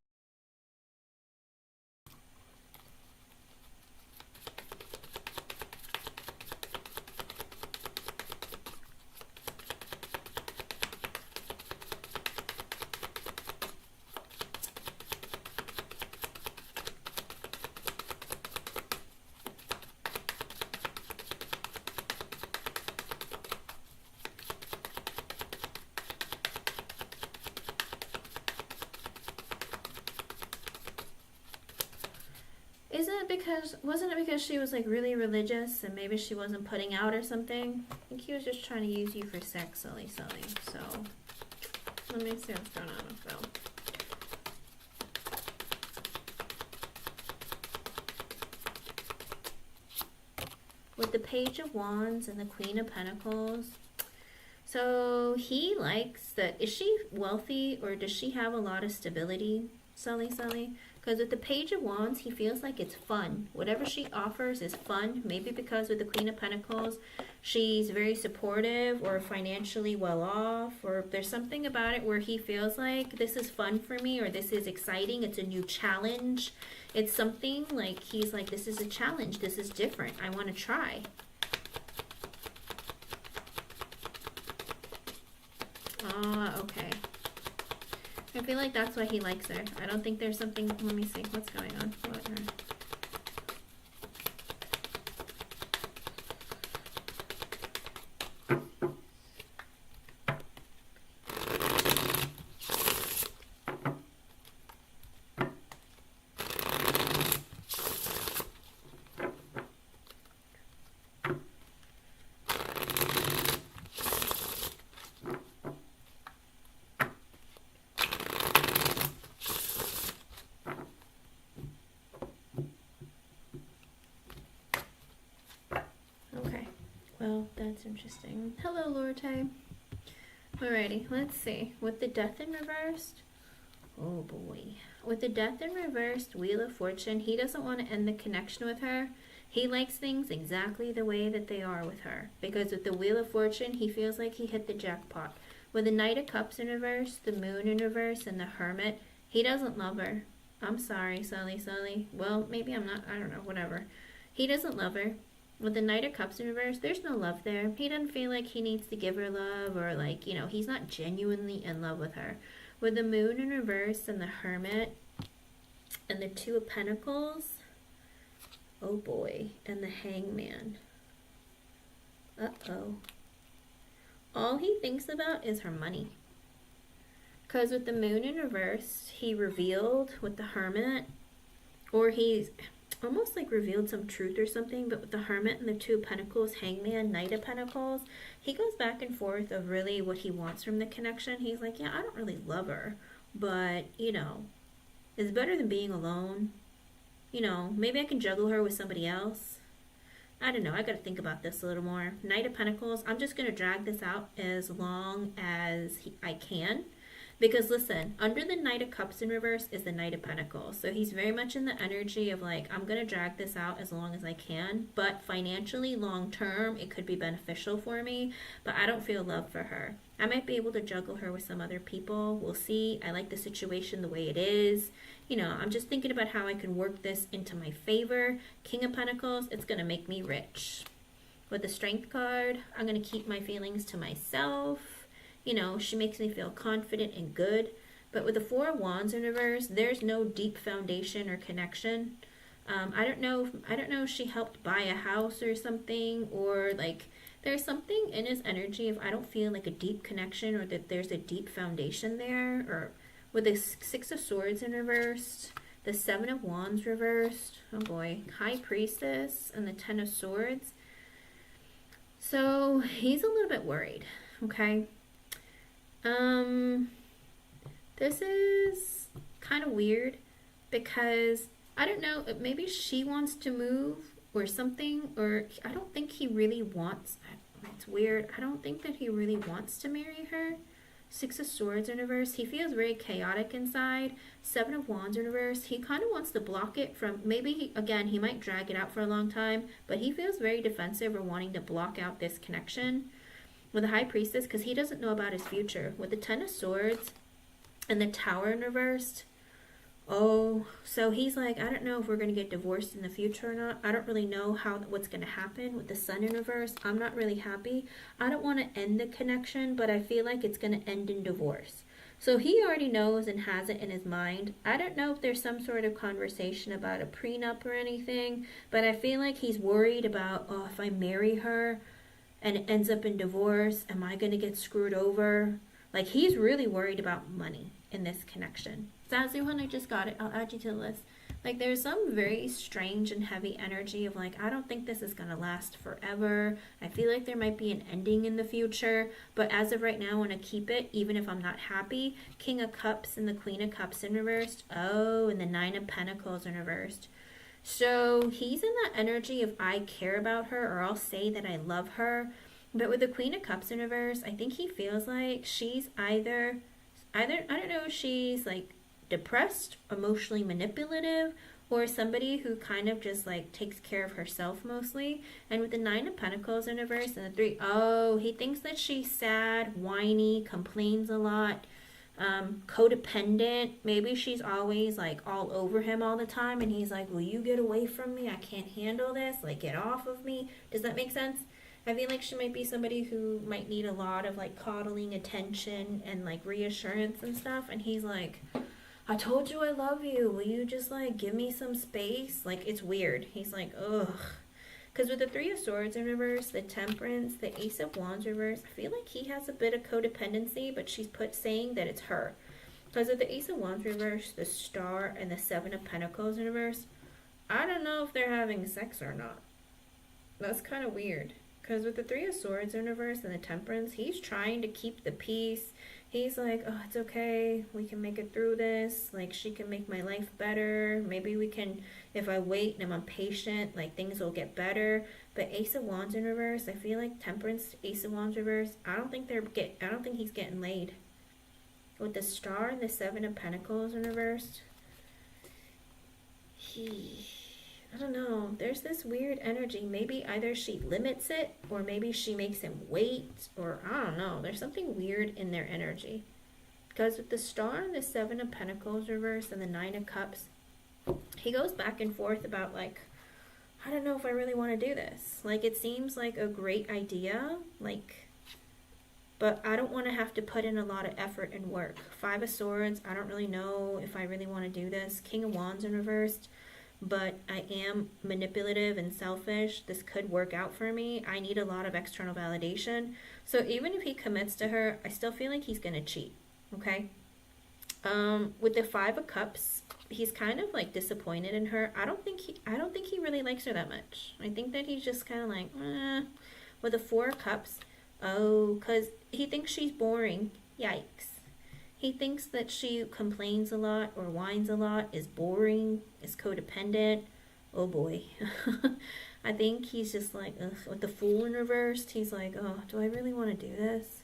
Wasn't it because she was like really religious and maybe she wasn't putting out or something? I think he was just trying to use you for sex, silly. So, let me see what's going on with Phil. With the Page of Wands and the Queen of Pentacles. So, he likes that. Is she wealthy or does she have a lot of stability, silly? Because with the Page of Wands, he feels like it's fun. Whatever she offers is fun. Maybe because with the Queen of Pentacles, she's very supportive or financially well off. Or there's something about it where he feels like this is fun for me or this is exciting. It's a new challenge. It's something like he's like, this is a challenge. This is different. I want to try. Ah, okay. I feel like that's why he likes her. I don't think there's something, let me see, what's going on? Well, that's interesting. Hello, Lorte. Alrighty, let's see. With the Death in reversed, oh boy. With the Death in reversed, Wheel of Fortune, he doesn't want to end the connection with her. He likes things exactly the way that they are with her. Because with the Wheel of Fortune, he feels like he hit the jackpot. With the Knight of Cups in reverse, the Moon in reverse, and the Hermit, he doesn't love her. I'm sorry, Sully. Well, maybe I'm not, I don't know, whatever. He doesn't love her. With the Knight of Cups in reverse, there's no love there. He doesn't feel like he needs to give her love or like, you know, he's not genuinely in love with her. With the Moon in reverse and the Hermit and the Two of Pentacles, oh boy, and the Hangman. Uh-oh. All he thinks about is her money. Because with the Moon in reverse, he revealed with the Hermit, or he's almost like revealed some truth or something, but with the Hermit and the Two of Pentacles, Hangman, Knight of Pentacles, he goes back and forth of really what he wants from the connection. He's like, yeah, I don't really love her, but, you know, it's better than being alone. You know, maybe I can juggle her with somebody else. I don't know. I got to think about this a little more. Knight of Pentacles, I'm just going to drag this out as long as I can. Because listen, under the Knight of Cups in reverse is the Knight of Pentacles. So he's very much in the energy of like, I'm going to drag this out as long as I can. But financially, long term, it could be beneficial for me. But I don't feel love for her. I might be able to juggle her with some other people. We'll see. I like the situation the way it is. You know, I'm just thinking about how I can work this into my favor. King of Pentacles, it's going to make me rich. With the Strength card, I'm going to keep my feelings to myself. You know, she makes me feel confident and good. But with the Four of Wands in reverse, there's no deep foundation or connection. I don't know if she helped buy a house or something, or like There's something in his energy if I don't feel like a deep connection or that there's a deep foundation there. Or with the Six of Swords in reversed, the Seven of Wands reversed, oh boy, High Priestess, and the Ten of Swords. So he's a little bit worried, okay? This is kind of weird because I don't know, maybe she wants to move or something, or I don't think he really wants, it's weird, I don't think that he really wants to marry her. Six of Swords in reverse, he feels very chaotic inside. Seven of Wands in reverse, he kind of wants to block it from, maybe, again, he might drag it out for a long time, but he feels very defensive or wanting to block out this connection. With the High Priestess, because he doesn't know about his future. With the Ten of Swords and the Tower in reversed, oh, so he's like, I don't know if we're going to get divorced in the future or not. I don't really know what's going to happen. With the Sun in reverse, I'm not really happy. I don't want to end the connection, but I feel like it's going to end in divorce. So he already knows and has it in his mind. I don't know if there's some sort of conversation about a prenup or anything, but I feel like he's worried about, oh, if I marry her and it ends up in divorce, am I going to get screwed over? Like, he's really worried about money in this connection. Zazuhan, I just got it. I'll add you to the list. Like, there's some very strange and heavy energy of, like, I don't think this is going to last forever. I feel like there might be an ending in the future. But as of right now, I want to keep it, even if I'm not happy. King of Cups and the Queen of Cups in reversed. Oh, and the Nine of Pentacles in reversed. So he's in that energy of I care about her, or I'll say that I love her. But with the Queen of Cups in reverse, I think he feels like she's either I don't know if she's like depressed, emotionally manipulative, or somebody who kind of just like takes care of herself mostly. And with the Nine of Pentacles in reverse and the Three, oh, he thinks that she's sad, whiny, complains a lot. Codependent, maybe she's always like all over him all the time and he's like, will you get away from me? I can't handle this, like get off of me. Does that make sense? I feel like she might be somebody who might need a lot of like coddling, attention, and like reassurance and stuff, and he's like, I told you I love you, will you just like give me some space? Like, it's weird. He's like, ugh. Because with the Three of Swords in reverse, the Temperance, the Ace of Wands reverse, I feel like he has a bit of codependency, but she's saying that it's her. Because with the Ace of Wands reverse, the Star, and the Seven of Pentacles in reverse, I don't know if they're having sex or not. That's kind of weird. Because with the Three of Swords in reverse and the Temperance, he's trying to keep the peace. He's like, oh, it's okay. We can make it through this. Like, she can make my life better. Maybe we can, if I wait and I'm patient, like, things will get better. But Ace of Wands in reverse, I feel like Temperance, Ace of Wands reverse, I don't think he's getting laid. With the Star and the Seven of Pentacles in reverse, I don't know. There's this weird energy. Maybe either she limits it or maybe she makes him wait, or I don't know. There's something weird in their energy. Because with the Star and the Seven of Pentacles reverse and the Nine of Cups, he goes back and forth about like, I don't know if I really want to do this. Like, it seems like a great idea, like, but I don't want to have to put in a lot of effort and work. Five of Swords, I don't really know if I really want to do this. King of Wands in reversed. But I am manipulative and selfish. This could work out for me. I need a lot of external validation. So even if he commits to her, I still feel like he's going to cheat. Okay? With the Five of Cups, he's kind of like disappointed in her. I don't think he really likes her that much. I think that he's just kind of like, eh. With the Four of Cups, oh, because he thinks she's boring. Yikes. He thinks that she complains a lot or whines a lot, is boring, is codependent. Oh boy. I think he's just like, ugh. With the Fool in reversed, he's like, oh, do I really want to do this?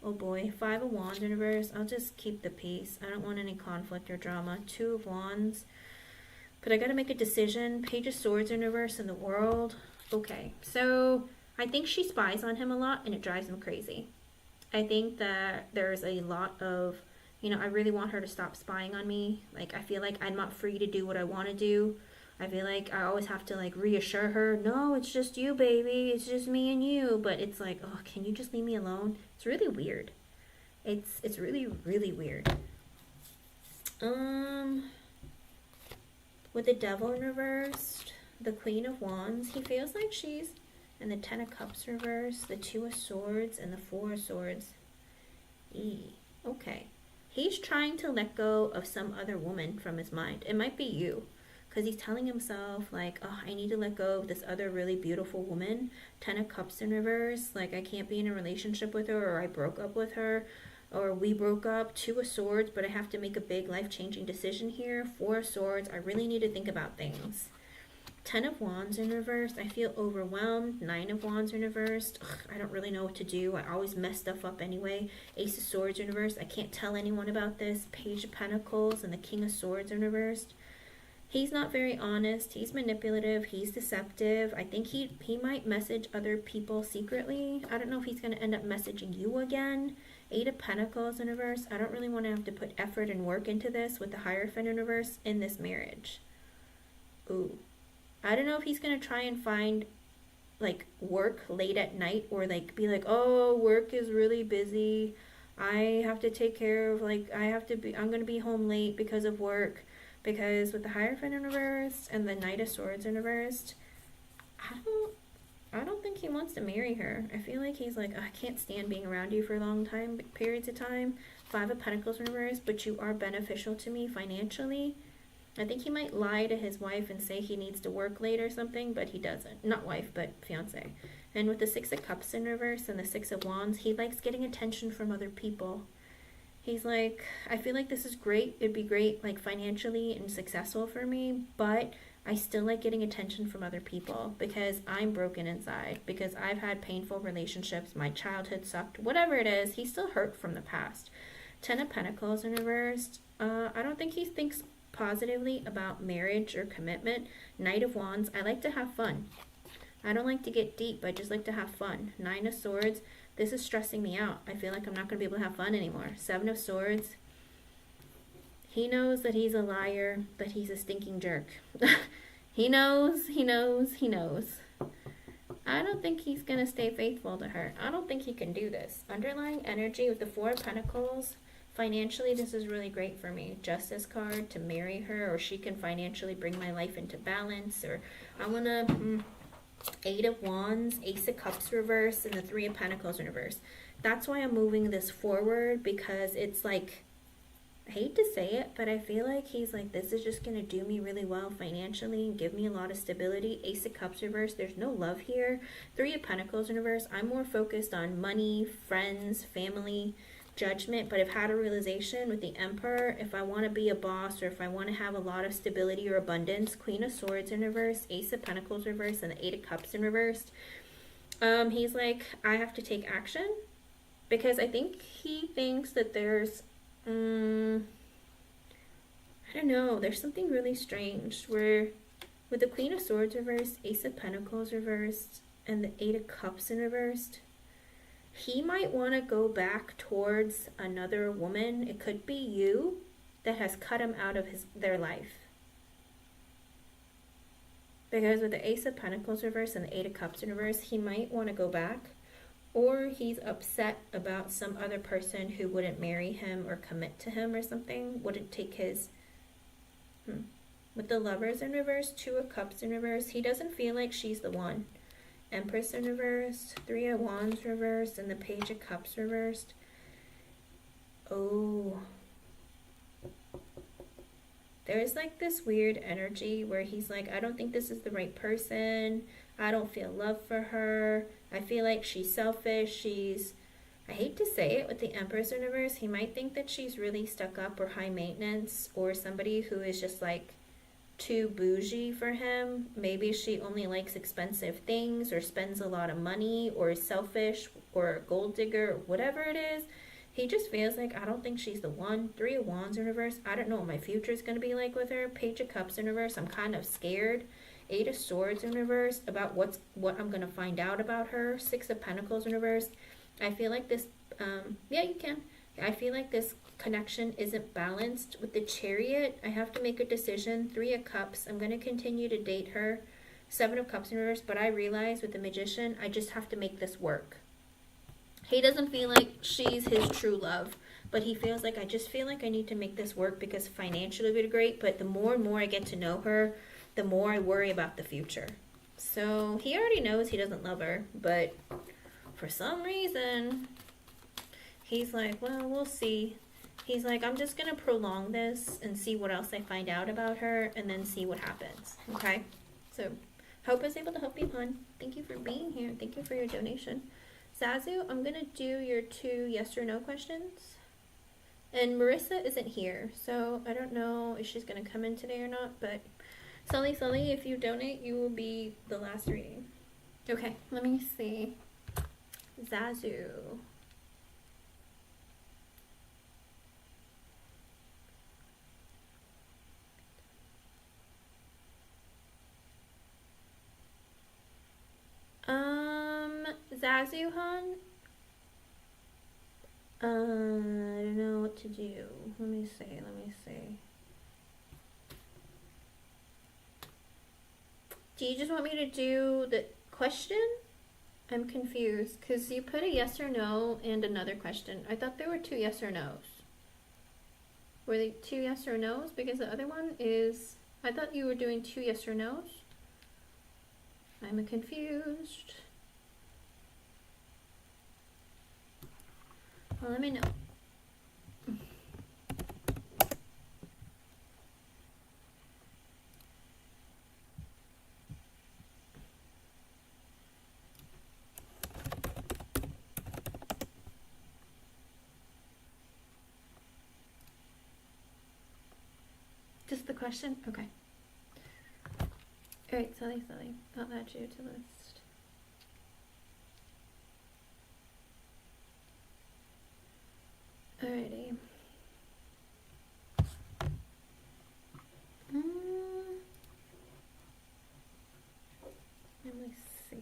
Oh boy. Five of Wands in reverse, I'll just keep the peace. I don't want any conflict or drama. Two of Wands. But I gotta make a decision. Page of Swords in reverse in the World. Okay, so I think she spies on him a lot and it drives him crazy. I think that there's a lot of, I really want her to stop spying on me. Like, I feel like I'm not free to do what I want to do. I feel like I always have to, like, reassure her, no, it's just you, baby. It's just me and you. But it's like, oh, can you just leave me alone? It's really weird. It's really, really weird. With the Devil in reversed, the Queen of Wands, he feels like she's and the Ten of Cups reverse, the Two of Swords, and the Four of Swords. Okay. He's trying to let go of some other woman from his mind. It might be you. Because he's telling himself, like, oh, I need to let go of this other really beautiful woman. Ten of Cups in reverse. Like, I can't be in a relationship with her, or I broke up with her, or we broke up. Two of Swords, but I have to make a big life-changing decision here. Four of Swords. I really need to think about things. Ten of Wands in reverse. I feel overwhelmed. Nine of Wands in reverse. Ugh, I don't really know what to do. I always mess stuff up anyway. Ace of Swords in reverse. I can't tell anyone about this. Page of Pentacles and the King of Swords in reverse. He's not very honest. He's manipulative. He's deceptive. I think he might message other people secretly. I don't know if he's going to end up messaging you again. Eight of Pentacles in reverse. I don't really want to have to put effort and work into this with the Hierophant in reverse in this marriage. Ooh. I don't know if he's going to try and find, like, work late at night, or, like, be like, oh, work is really busy. I have to take care of, like, I'm going to be home late because of work. Because with the Hierophant in reverse and the Knight of Swords in reverse, I don't think he wants to marry her. I feel like he's like, oh, I can't stand being around you for long periods of time. Five of Pentacles in reverse, but you are beneficial to me financially. I think he might lie to his wife and say he needs to work late or something, but he doesn't. Not wife, but fiance. And with the Six of Cups in reverse and the Six of Wands, he likes getting attention from other people. He's like, I feel like this is great. It'd be great, like, financially and successful for me, but I still like getting attention from other people because I'm broken inside, because I've had painful relationships, my childhood sucked, whatever it is, he's still hurt from the past. Ten of Pentacles in reverse. I don't think he thinks positively about marriage or commitment. Knight of Wands. I like to have fun. I don't like to get deep. I just like to have fun. Nine of Swords. This is stressing me out. I feel like I'm not going to be able to have fun anymore. Seven of Swords. He knows that he's a liar, but he's a stinking jerk. He knows. I don't think he's going to stay faithful to her. I don't think he can do this. Underlying energy with the Four of Pentacles. Financially, this is really great for me. Justice card to marry her, or she can financially bring my life into balance, or I want to... Eight of Wands, Ace of Cups reverse, and the Three of Pentacles in reverse. That's why I'm moving this forward, because it's like, I hate to say it, but I feel like he's like, this is just going to do me really well financially and give me a lot of stability. Ace of Cups reverse, there's no love here. Three of Pentacles in reverse, I'm more focused on money, friends, family, judgment, but I've had a realization with the Emperor, if I want to be a boss, or if I want to have a lot of stability or abundance. Queen of Swords in reverse, Ace of Pentacles reverse, and the Eight of Cups in reverse. He's like, I have to take action, because I think he thinks that there's I don't know, there's something really strange where with the Queen of Swords reversed, Ace of Pentacles reversed, and the Eight of Cups in reversed, he might want to go back towards another woman. It could be you that has cut him out of their life. Because with the Ace of Pentacles reverse and the Eight of Cups in reverse, he might want to go back. Or he's upset about some other person who wouldn't marry him or commit to him or something. Wouldn't take his... With the Lovers in reverse, Two of Cups in reverse, he doesn't feel like she's the one. Empress in reverse, Three of Wands reversed, and the Page of Cups reversed. Oh. There's like this weird energy where he's like, I don't think this is the right person. I don't feel love for her. I feel like she's selfish. I hate to say it, with the Empress in reverse, he might think that she's really stuck up or high maintenance, or somebody who is just like too bougie for him. Maybe she only likes expensive things, or spends a lot of money, or is selfish, or a gold digger, or whatever it is. He just feels like, I don't think she's the one. Three of Wands in reverse, I don't know what my future is going to be like with her. Page of Cups in reverse, I'm kind of scared. Eight of Swords in reverse, about what I'm going to find out about her. Six of Pentacles in reverse, I feel like this, yeah, you can. I feel like this connection isn't balanced. With the Chariot, I have to make a decision. Three of Cups, I'm going to continue to date her. Seven of Cups in reverse, but I realize with the Magician, I just have to make this work. He doesn't feel like she's his true love, but he feels like, I just feel like I need to make this work because financially it would be great, but the more and more I get to know her, the more I worry about the future. So he already knows he doesn't love her, but for some reason, he's like, well, we'll see. He's like, I'm just going to prolong this and see what else I find out about her and then see what happens. Okay? So, hope I was able to help you, hon. Thank you for being here. Thank you for your donation. Zazu, I'm going to do your 2 yes or no questions. And Marissa isn't here, so I don't know if she's going to come in today or not, but Sully, if you donate, you will be the last reading. Okay, let me see. Zazu. Zazu, hon? I don't know what to do. Let me see. Do you just want me to do the question? I'm confused, because you put a yes or no and another question. I thought there were 2 yes or no's. Were they 2 yes or no's? Because the other one is... I thought you were doing 2 yes or no's. I'm confused. Well, let me know. Just the question? Okay. Alright, Sully. I'll add you to the list. Alrighty. Let me see.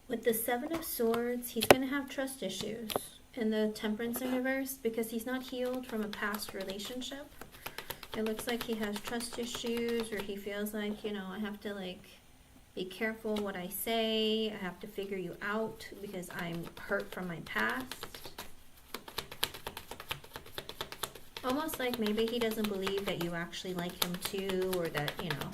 With the 7 of Swords, he's going to have trust issues in the Temperance in reverse because he's not healed from a past relationship. It looks like he has trust issues, or he feels like, you know, I have to, like, be careful what I say. I have to figure you out because I'm hurt from my past. Almost like maybe he doesn't believe that you actually like him too, or that, you know...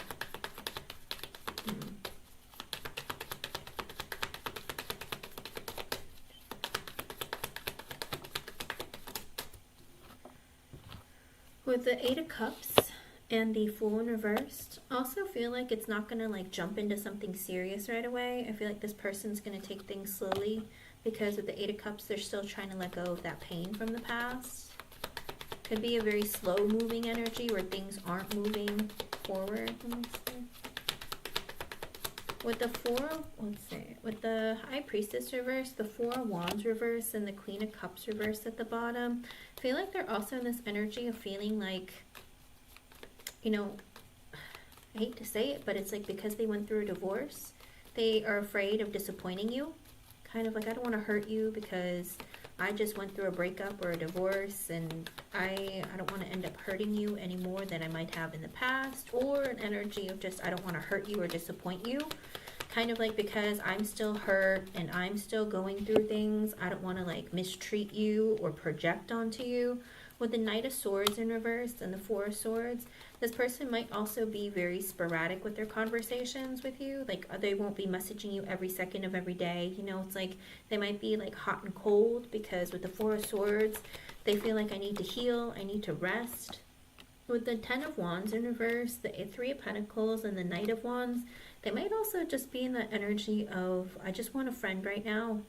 With the 8 of Cups and the Fool in reversed, also feel like it's not going to like jump into something serious right away. I feel like this person's going to take things slowly because with the 8 of Cups, they're still trying to let go of that pain from the past. Could be a very slow moving energy where things aren't moving forward. With the with the High Priestess reverse, the 4 of Wands reverse, and the Queen of Cups reverse at the bottom, I feel like they're also in this energy of feeling like, you know, I hate to say it, but it's like because they went through a divorce, they are afraid of disappointing you. Kind of like, I don't want to hurt you because I just went through a breakup or a divorce, and I don't want to end up hurting you any more than I might have in the past, or an energy of just I don't want to hurt you or disappoint you. Kind of like because I'm still hurt and I'm still going through things, I don't want to like mistreat you or project onto you. With the Knight of Swords in reverse and the 4 of Swords, this person might also be very sporadic with their conversations with you. Like, they won't be messaging you every second of every day. You know, it's like they might be like hot and cold because with the 4 of Swords, they feel like I need to heal, I need to rest. With the 10 of Wands in reverse, the 3 of Pentacles, and the Knight of Wands, they might also just be in that energy of, I just want a friend right now.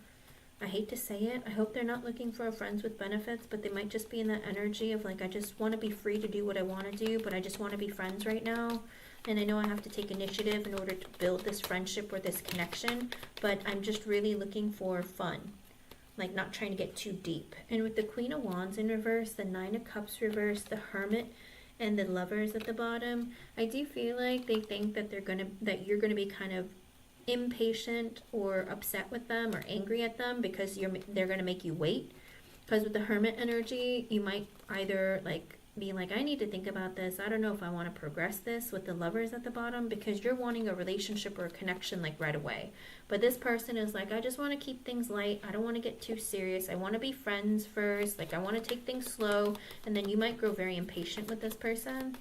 I hate to say it. I hope they're not looking for a friends with benefits, but they might just be in that energy of like, I just want to be free to do what I want to do, but I just want to be friends right now. And I know I have to take initiative in order to build this friendship or this connection, but I'm just really looking for fun. Like, not trying to get too deep. And with the Queen of Wands in reverse, the 9 of Cups reverse, the Hermit, and the Lovers at the bottom, I do feel like they think that you're gonna be kind of impatient or upset with them or angry at them because they're going to make you wait. Because with the Hermit energy, you might either like be like, I need to think about this. I don't know if I want to progress this with the Lovers at the bottom, because you're wanting a relationship or a connection like right away. But this person is like, I just want to keep things light. I don't want to get too serious. I want to be friends first. Like, I want to take things slow. And then you might grow very impatient with this person.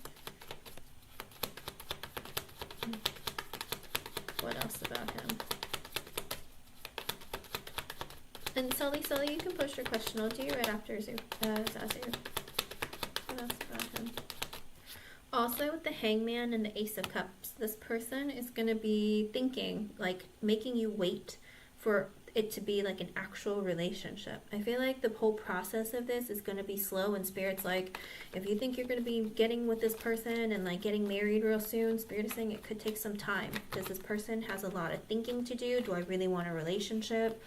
What else about him? And Sully, you can post your question. I'll do you right after Zazu. What else about him? Also, with the Hangman and the Ace of Cups, this person is going to be thinking, like, making you wait for it to be like an actual relationship. I feel like the whole process of this is going to be slow, and Spirit's like, if you think you're going to be getting with this person and like getting married real soon, Spirit is saying it could take some time, because this person has a lot of thinking to do. Do I really want a relationship?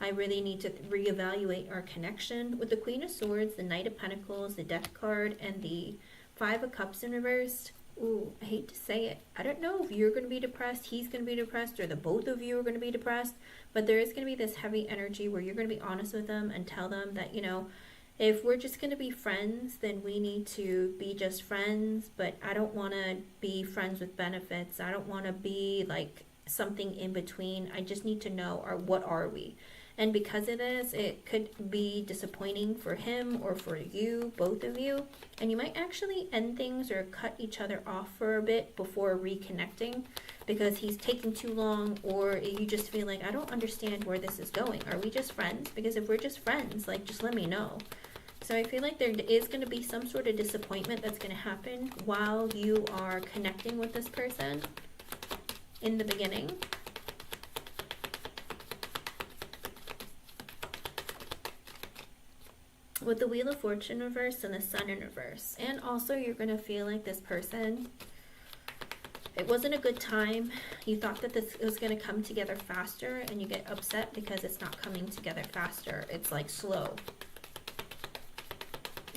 I really need to reevaluate our connection. With the Queen of Swords, the Knight of Pentacles, the Death card, and the Five of Cups in reversed. Ooh, I hate to say it. I don't know if you're going to be depressed, he's going to be depressed, or the both of you are going to be depressed. But there is going to be this heavy energy where you're going to be honest with them and tell them that, you know, if we're just going to be friends, then we need to be just friends. But I don't want to be friends with benefits. I don't want to be like something in between. I just need to know, what are we? And because of this, it could be disappointing for him or for you, both of you. And you might actually end things or cut each other off for a bit before reconnecting, because he's taking too long, or you just feel like, I don't understand where this is going. Are we just friends? Because if we're just friends, like, just let me know. So I feel like there is going to be some sort of disappointment that's going to happen while you are connecting with this person in the beginning. With the Wheel of Fortune reverse and the Sun in reverse. And also you're going to feel like this person, it wasn't a good time. You thought that this was going to come together faster, and you get upset because it's not coming together faster. It's like slow.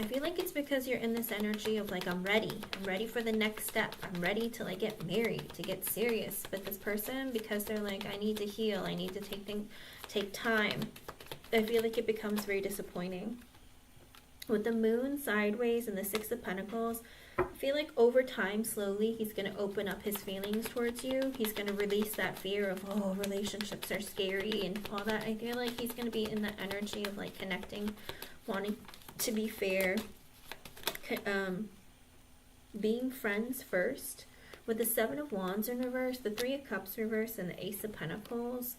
I feel like it's because you're in this energy of like, I'm ready for the next step. I'm ready to like get married, to get serious. But this person, because they're like, I need to heal, I need to take time, I feel like it becomes very disappointing. With the Moon sideways and the Six of Pentacles, I feel like over time, slowly, he's going to open up his feelings towards you. He's going to release that fear of, oh, relationships are scary and all that. I feel like he's going to be in that energy of like connecting, wanting to be fair, being friends first. With the Seven of Wands in reverse, the Three of Cups reverse, and the Ace of Pentacles.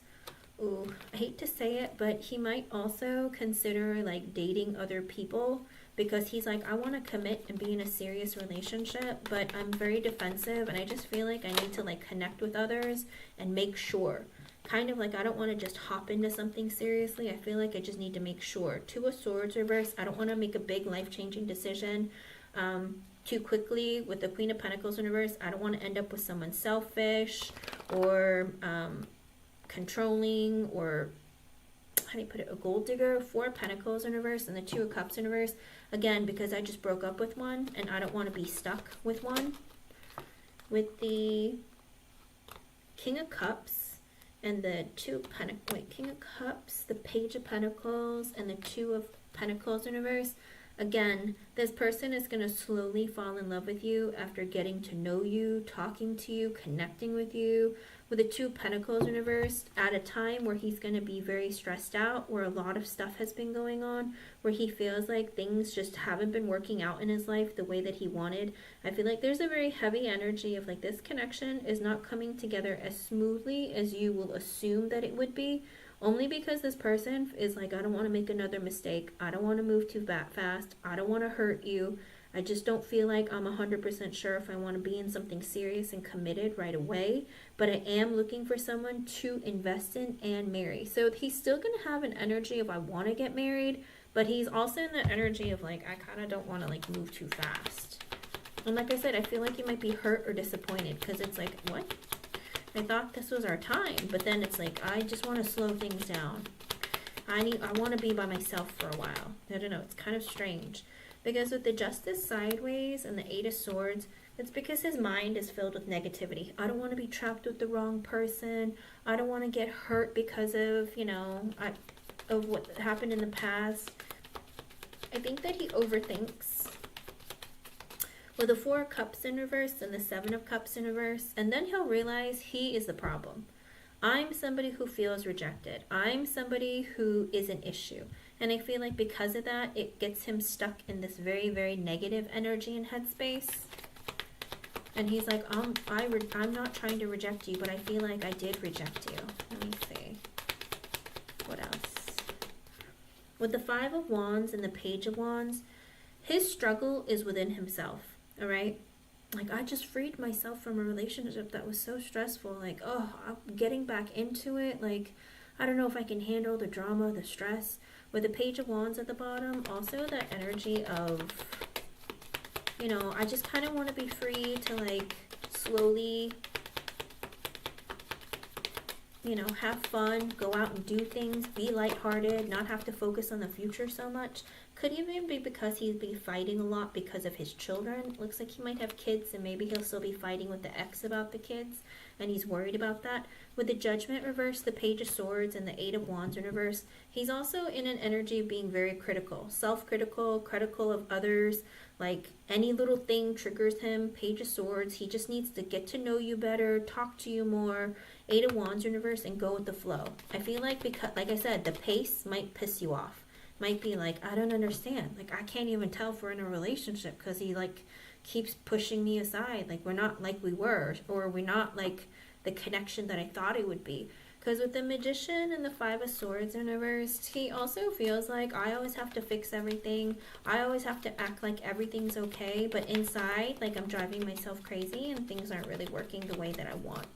Ooh, I hate to say it, but he might also consider like dating other people, because he's like, I want to commit and be in a serious relationship, but I'm very defensive, and I just feel like I need to like connect with others and make sure. Kind of like, I don't want to just hop into something seriously. I feel like I just need to make sure. Two of Swords reverse. I don't want to make a big life-changing decision too quickly. With the Queen of Pentacles in reverse, I don't want to end up with someone selfish or controlling, or how do you put it, a gold digger. Four of Pentacles in reverse and the Two of Cups in reverse, again because I just broke up with one and I don't want to be stuck with one. With the King of Cups and the King of Cups, the Page of Pentacles, and the Two of Pentacles in reverse, again, this person is going to slowly fall in love with you after getting to know you, talking to you, connecting with you. With the Two of Pentacles in reverse, at a time where he's going to be very stressed out, where a lot of stuff has been going on, where he feels like things just haven't been working out in his life the way that he wanted. I feel like there's a very heavy energy of like, this connection is not coming together as smoothly as you will assume that it would be, only because this person is like, I don't want to make another mistake. I don't want to move too fast. I don't want to hurt you. I just don't feel like I'm 100% sure if I want to be in something serious and committed right away. But I am looking for someone to invest in and marry. So he's still going to have an energy of I want to get married, but he's also in the energy of like, I kind of don't want to like move too fast. And like I said, I feel like he might be hurt or disappointed, because it's like, what? I thought this was our time. But then it's like, I just want to slow things down. I want to be by myself for a while. I don't know. It's kind of strange. Because with the Justice sideways and the Eight of Swords, it's because his mind is filled with negativity. I don't want to be trapped with the wrong person. I don't want to get hurt because of, you know, of what happened in the past. I think that he overthinks. With the Four of Cups in reverse and the Seven of Cups in reverse, and then he'll realize he is the problem. I'm somebody who feels rejected. I'm somebody who is an issue. And I feel like because of that, it gets him stuck in this very, very negative energy and headspace. And he's like, I'm not trying to reject you, but I feel like I did reject you. Let me see. What else? With the Five of Wands and the Page of Wands, his struggle is within himself, all right? Like, I just freed myself from a relationship that was so stressful. Like, oh, I'm getting back into it. Like, I don't know if I can handle the drama, the stress. With the Page of Wands at the bottom, also that energy of, you know, I just kind of want to be free to, like, slowly, you know, have fun, go out and do things, be lighthearted, not have to focus on the future so much. Could even be because he'd be fighting a lot because of his children. Looks like he might have kids, and maybe he'll still be fighting with the ex about the kids, and he's worried about that. With the Judgment reverse, the Page of Swords, and the Eight of Wands in reverse, he's also in an energy of being very critical, self-critical, critical of others. Like, any little thing triggers him. Page of Swords, he just needs to get to know you better, talk to you more. Eight of Wands in reverse, and go with the flow. I feel like, because, like I said, the pace might piss you off. Might be like, I don't understand. Like, I can't even tell if we're in a relationship because he, like, keeps pushing me aside. Like, we're not like we were, or we're not like the connection that I thought it would be. Because with the Magician and the Five of Swords in reverse, he also feels like I always have to fix everything. I always have to act like everything's okay. But inside, like, I'm driving myself crazy and things aren't really working the way that I want.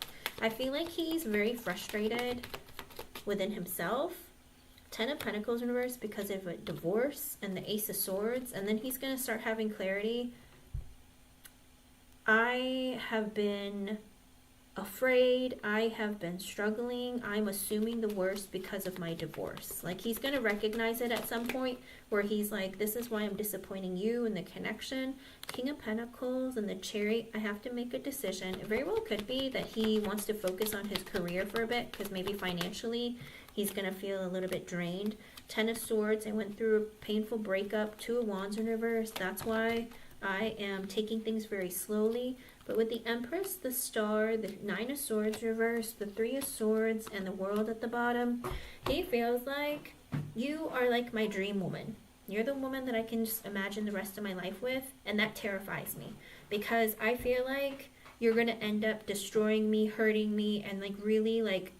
I feel like he's very frustrated within himself. Ten of Pentacles in reverse because of a divorce and the Ace of Swords. And then he's going to start having clarity. I have been afraid. I have been struggling. I'm assuming the worst because of my divorce. Like, he's going to recognize it at some point where he's like, this is why I'm disappointing you in the connection. King of Pentacles and the Chariot. I have to make a decision. It very well could be that he wants to focus on his career for a bit because maybe financially he's going to feel a little bit drained. Ten of Swords, I went through a painful breakup. Two of Wands in reverse. That's why I am taking things very slowly. But with the Empress, the Star, the Nine of Swords reverse, the Three of Swords, and the World at the bottom, he feels like you are like my dream woman. You're the woman that I can just imagine the rest of my life with, and that terrifies me. Because I feel like you're going to end up destroying me, hurting me, and like really like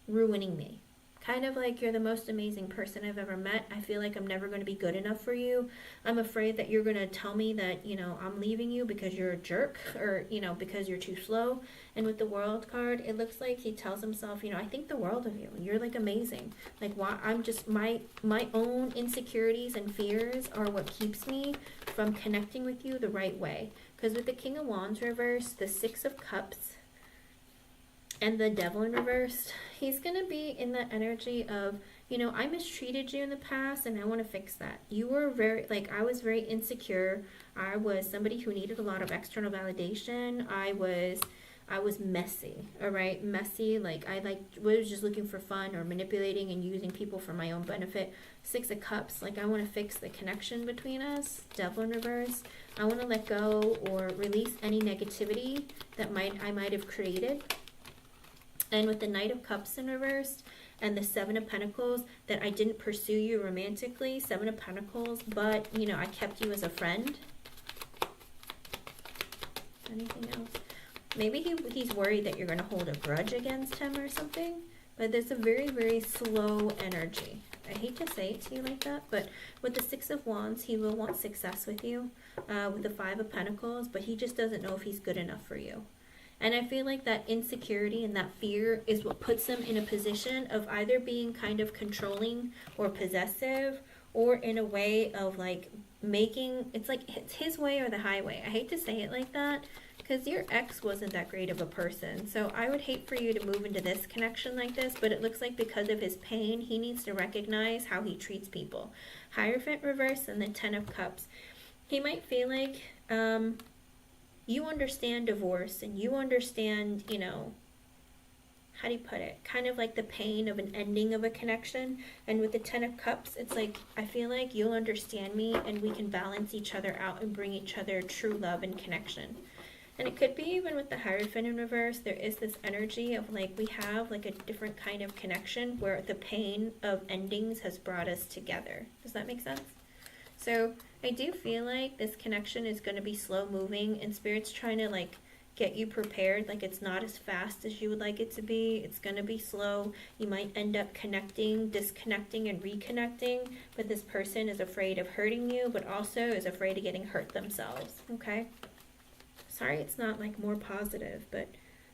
ruining me. Kind of like you're the most amazing person I've ever met. I feel like I'm never going to be good enough for you. I'm afraid that you're going to tell me that, you know, I'm leaving you because you're a jerk, or, you know, because you're too slow. And with the World card, it looks like he tells himself, you know, I think the world of you. You're like amazing. Like, why I'm just my own insecurities and fears are what keeps me from connecting with you the right way. Because with the King of Wands reverse, the Six of Cups, and the Devil in reverse, he's going to be in that energy of, you know, I mistreated you in the past and I want to fix that. You were very, like, I was very insecure. I was somebody who needed a lot of external validation. I was messy, all right? Messy, like, I was just looking for fun or manipulating and using people for my own benefit. Six of Cups, like, I want to fix the connection between us. Devil in reverse, I want to let go or release any negativity that I might have created. And with the Knight of Cups in reverse and the Seven of Pentacles, that I didn't pursue you romantically. Seven of Pentacles, but, you know, I kept you as a friend. Anything else? Maybe he's worried that you're going to hold a grudge against him or something. But there's a very, very slow energy. I hate to say it to you like that, but with the Six of Wands, he will want success with you. With the Five of Pentacles, but he just doesn't know if he's good enough for you. And I feel like that insecurity and that fear is what puts him in a position of either being kind of controlling or possessive, or in a way of like making, it's like it's his way or the highway. I hate to say it like that Because your ex wasn't that great of a person. So I would hate for you to move into this connection like this, but it looks like because of his pain, he needs to recognize how he treats people. Hierophant reverse and the 10 of Cups. He might feel like you understand divorce and you understand, you know, how do you put it? Kind of like the pain of an ending of a connection. And with the 10 of Cups, it's like, I feel like you'll understand me and we can balance each other out and bring each other true love and connection. And it could be even with the Hierophant in reverse, there is this energy of like, we have like a different kind of connection where the pain of endings has brought us together. Does that make sense? So I do feel like this connection is going to be slow moving and Spirit's trying to like get you prepared. Like it's not as fast as you would like it to be. It's going to be slow. You might end up connecting, disconnecting, and reconnecting, but this person is afraid of hurting you, but also is afraid of getting hurt themselves, okay? Sorry it's not like more positive, but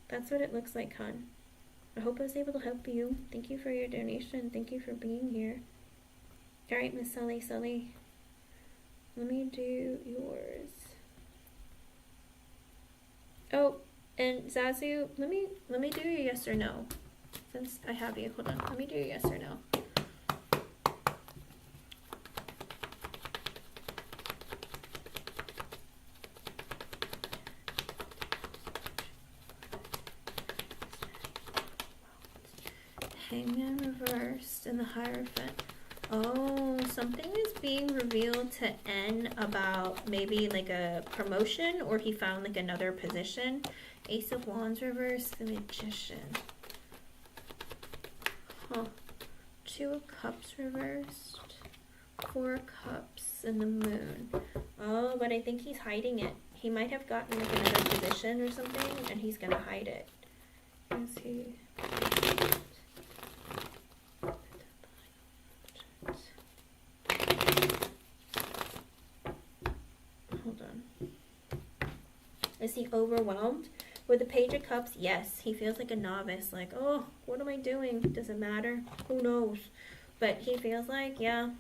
that's what it looks like, hon. I hope I was able to help you. Thank you for your donation. Thank you for being here. All right, Miss Sully. Let me do yours. Oh, and Zazu, let me do your yes or no. Since I have you, hold on. Let me do your yes or no. Hangman reversed and the Hierophant. Oh, something is being revealed to N about maybe like a promotion or he found like another position. Ace of Wands reversed, the Magician. Huh. 2 of Cups reversed. 4 Cups and the Moon. Oh, but I think he's hiding it. He might have gotten like another position or something and he's gonna hide it. Let's see. Hold on. Is he overwhelmed? With the Page of Cups, yes. He feels like a novice. Like, oh, what am I doing? Does it matter? Who knows? But he feels like, yeah,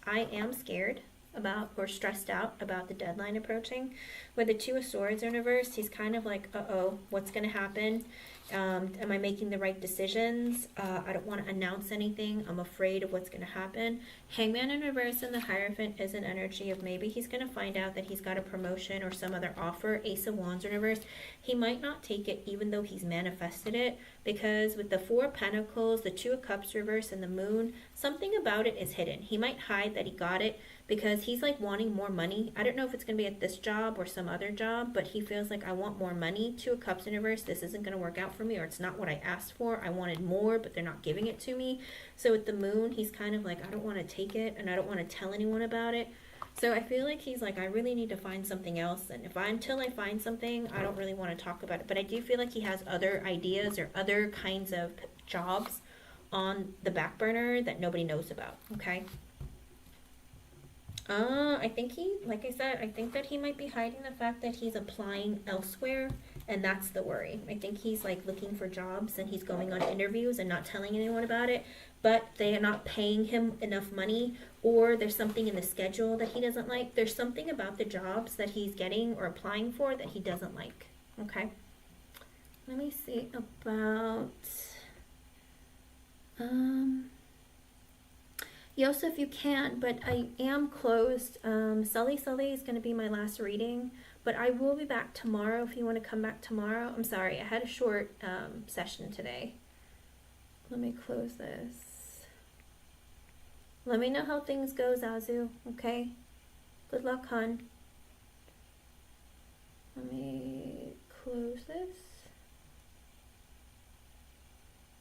I am scared about or stressed out about the deadline approaching. With the 2 of Swords in reverse, he's kind of like, uh-oh, what's going to happen? Am I making the right decisions? I don't want to announce anything. I'm afraid of what's going to happen. Hangman in reverse and the Hierophant is an energy of maybe he's going to find out that he's got a promotion or some other offer. Ace of Wands in reverse. He might not take it even though he's manifested it, because with the 4 of Pentacles, the 2 of Cups reverse, and the Moon, something about it is hidden. He might hide that he got it because he's like wanting more money. I don't know if it's going to be at this job or some other job, but he feels like I want more money. 2 of Cups in reverse, this isn't going to work out for me, or it's not what I asked for. I wanted more, but they're not giving it to me. So with the Moon, he's kind of like, I don't want to take it and I don't want to tell anyone about it. So I feel like he's like, I really need to find something else, and until I find something, I don't really want to talk about it. But I do feel like he has other ideas or other kinds of jobs on the back burner that nobody knows about, okay? I think he, like I said, I think that he might be hiding the fact that he's applying elsewhere, and that's the worry. I think he's like looking for jobs and he's going on interviews and not telling anyone about it, but they are not paying him enough money, or there's something in the schedule that he doesn't like. There's something about the jobs that he's getting or applying for that he doesn't like, okay? Let me see about, Yosef, you can, but I am closed. Sully is going to be my last reading, but I will be back tomorrow if you want to come back tomorrow. I'm sorry, I had a short session today. Let me close this. Let me know how things go, Zazu, okay? Good luck, hon. Let me close this.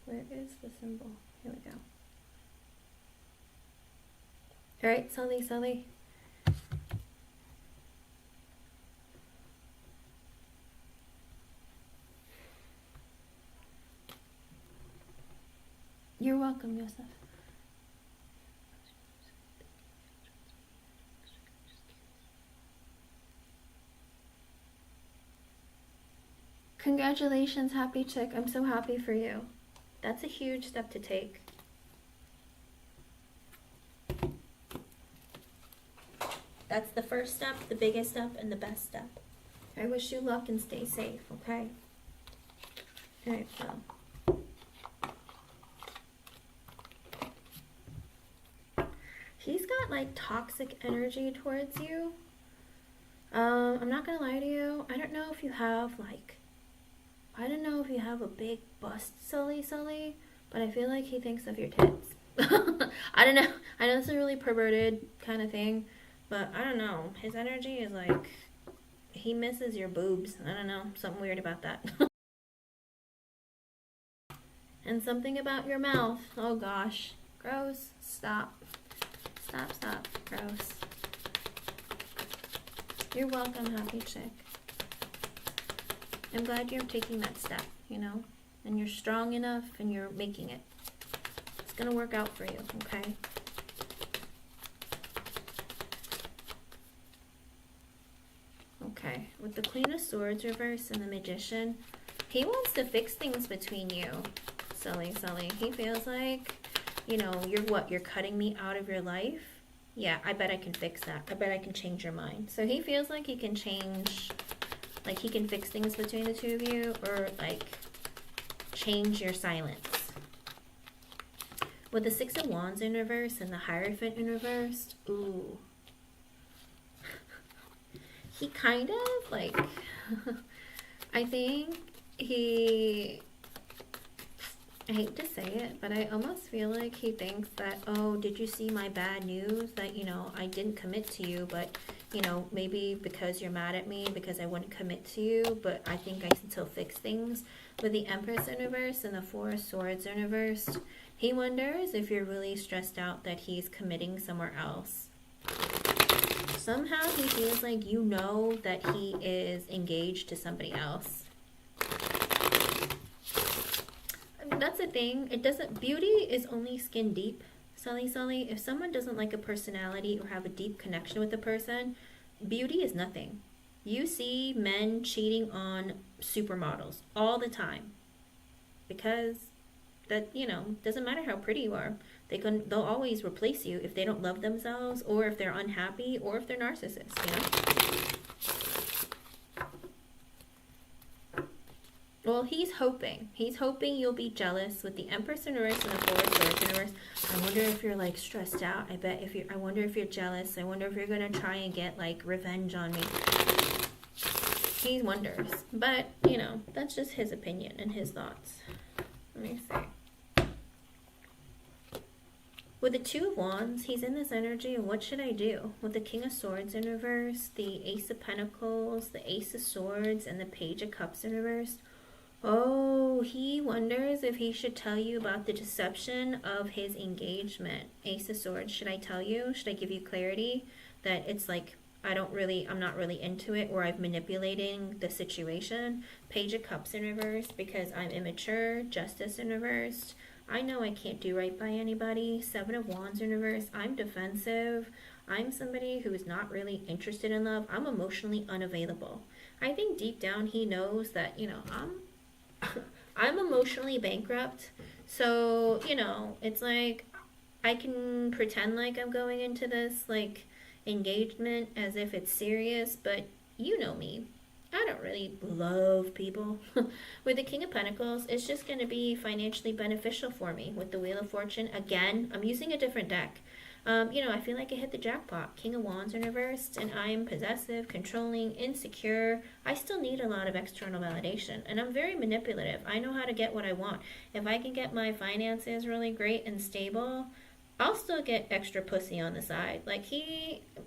Where is the symbol? Here we go. All right, Sully. You're welcome, Yosef. Congratulations, happy chick. I'm so happy for you. That's a huge step to take. That's the first step, the biggest step, and the best step. I wish you luck and stay safe, okay? Alright, so. He's got like toxic energy towards you. I'm not gonna lie to you. I don't know if you have like, I don't know if you have a big bust, Sully, but I feel like he thinks of your tits. I don't know. I know it's a really perverted kind of thing, but I don't know. His energy is like, he misses your boobs. I don't know. Something weird about that. And something about your mouth. Oh gosh. Gross. Stop. Stop. Gross. You're welcome, happy chick. I'm glad you're taking that step, you know? And you're strong enough and you're making it. It's gonna work out for you, okay? Okay, with the Queen of Swords reversed and the Magician, he wants to fix things between you, Sully. He feels like, you know, you're cutting me out of your life? Yeah, I bet I can fix that. I bet I can change your mind. So he feels like he can change, like he can fix things between the two of you, or like change your silence. With the Six of Wands in reverse and the Hierophant in reverse, ooh. He kind of like, I think he, I hate to say it, but I almost feel like he thinks that, oh, did you see my bad news? That, you know, I didn't commit to you, but, you know, maybe because you're mad at me, because I wouldn't commit to you, but I think I can still fix things. With the Empress in reverse and the Four of Swords in reverse, he wonders if you're really stressed out that he's committing somewhere else. Somehow he feels like you know that he is engaged to somebody else. That's the thing. It doesn't, beauty is only skin deep, Sully. If someone doesn't like a personality or have a deep connection with a person, beauty is nothing. You see men cheating on supermodels all the time because that, you know, doesn't matter how pretty you are. They'll always replace you if they don't love themselves, or if they're unhappy, or if they're narcissists, you know? Well, he's hoping you'll be jealous. With the Empress in reverse and the Four of Swords in reverse, I wonder if you're like stressed out. I wonder if you're jealous. I wonder if you're gonna try and get like revenge on me. He wonders, but you know, that's just his opinion and his thoughts. Let me see. With the Two of Wands, he's in this energy of what should I do? With the King of Swords in reverse, the Ace of Pentacles, the Ace of Swords, and the Page of Cups in reverse. Oh, he wonders if he should tell you about the deception of his engagement. Ace of Swords, should I tell you? Should I give you clarity that it's like, I'm not really into it, or I'm manipulating the situation? Page of Cups in reverse, because I'm immature. Justice in reverse. I know I can't do right by anybody. Seven of Wands in reverse. I'm defensive. I'm somebody who is not really interested in love. I'm emotionally unavailable. I think deep down he knows that, you know, I'm emotionally bankrupt. So, you know, it's like I can pretend like I'm going into this like engagement as if it's serious, but you know me. I don't really love people. With the King of Pentacles, it's just going to be financially beneficial for me. With the Wheel of Fortune, again, I'm using a different deck. You know, I feel like I hit the jackpot. King of Wands in reversed, and I'm possessive, controlling, insecure. I still need a lot of external validation, and I'm very manipulative. I know how to get what I want. If I can get my finances really great and stable, I'll still get extra pussy on the side. Like,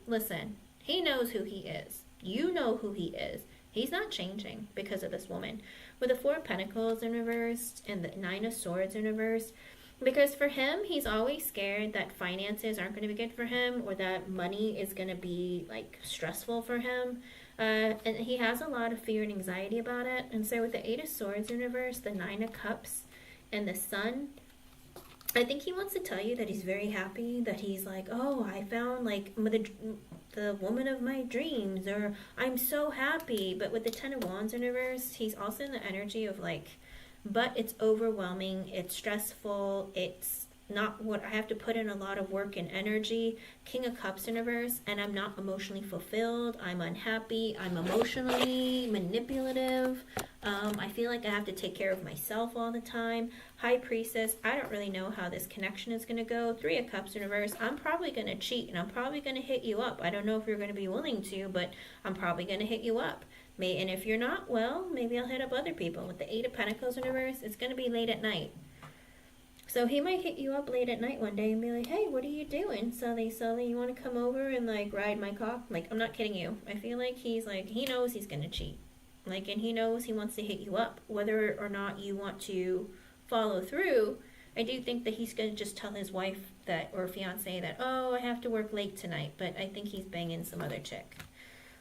listen, he knows who he is. You know who he is. He's not changing because of this woman. With the Four of Pentacles in reverse and the Nine of Swords in reverse, because for him, he's always scared that finances aren't going to be good for him, or that money is going to be like stressful for him. And he has a lot of fear and anxiety about it. And so with the Eight of Swords in reverse, the Nine of Cups, and the Sun, I think he wants to tell you that he's very happy, that he's like, oh, I found like the woman of my dreams, or I'm so happy. But with the Ten of Wands in reverse, he's also in the energy of like, but it's overwhelming, it's stressful, it's not what I have to put in a lot of work and energy. King of Cups in reverse, and I'm not emotionally fulfilled. I'm unhappy. I'm emotionally manipulative. I feel like I have to take care of myself all the time. High Priestess, I don't really know how this connection is going to go. Three of Cups in reverse, I'm probably going to cheat and I'm probably going to hit you up. I don't know if you're going to be willing to, but I'm probably going to hit you up. And if you're not, well, maybe I'll hit up other people. With the Eight of Pentacles in reverse, it's going to be late at night. So he might hit you up late at night one day and be like, hey, what are you doing? Sully, you want to come over and like ride my cock? Like, I'm not kidding you. I feel like he's like, he knows he's going to cheat. Like, and he knows he wants to hit you up. Whether or not you want to follow through, I do think that he's going to just tell his wife that, or fiance that, oh, I have to work late tonight. But I think he's banging some other chick.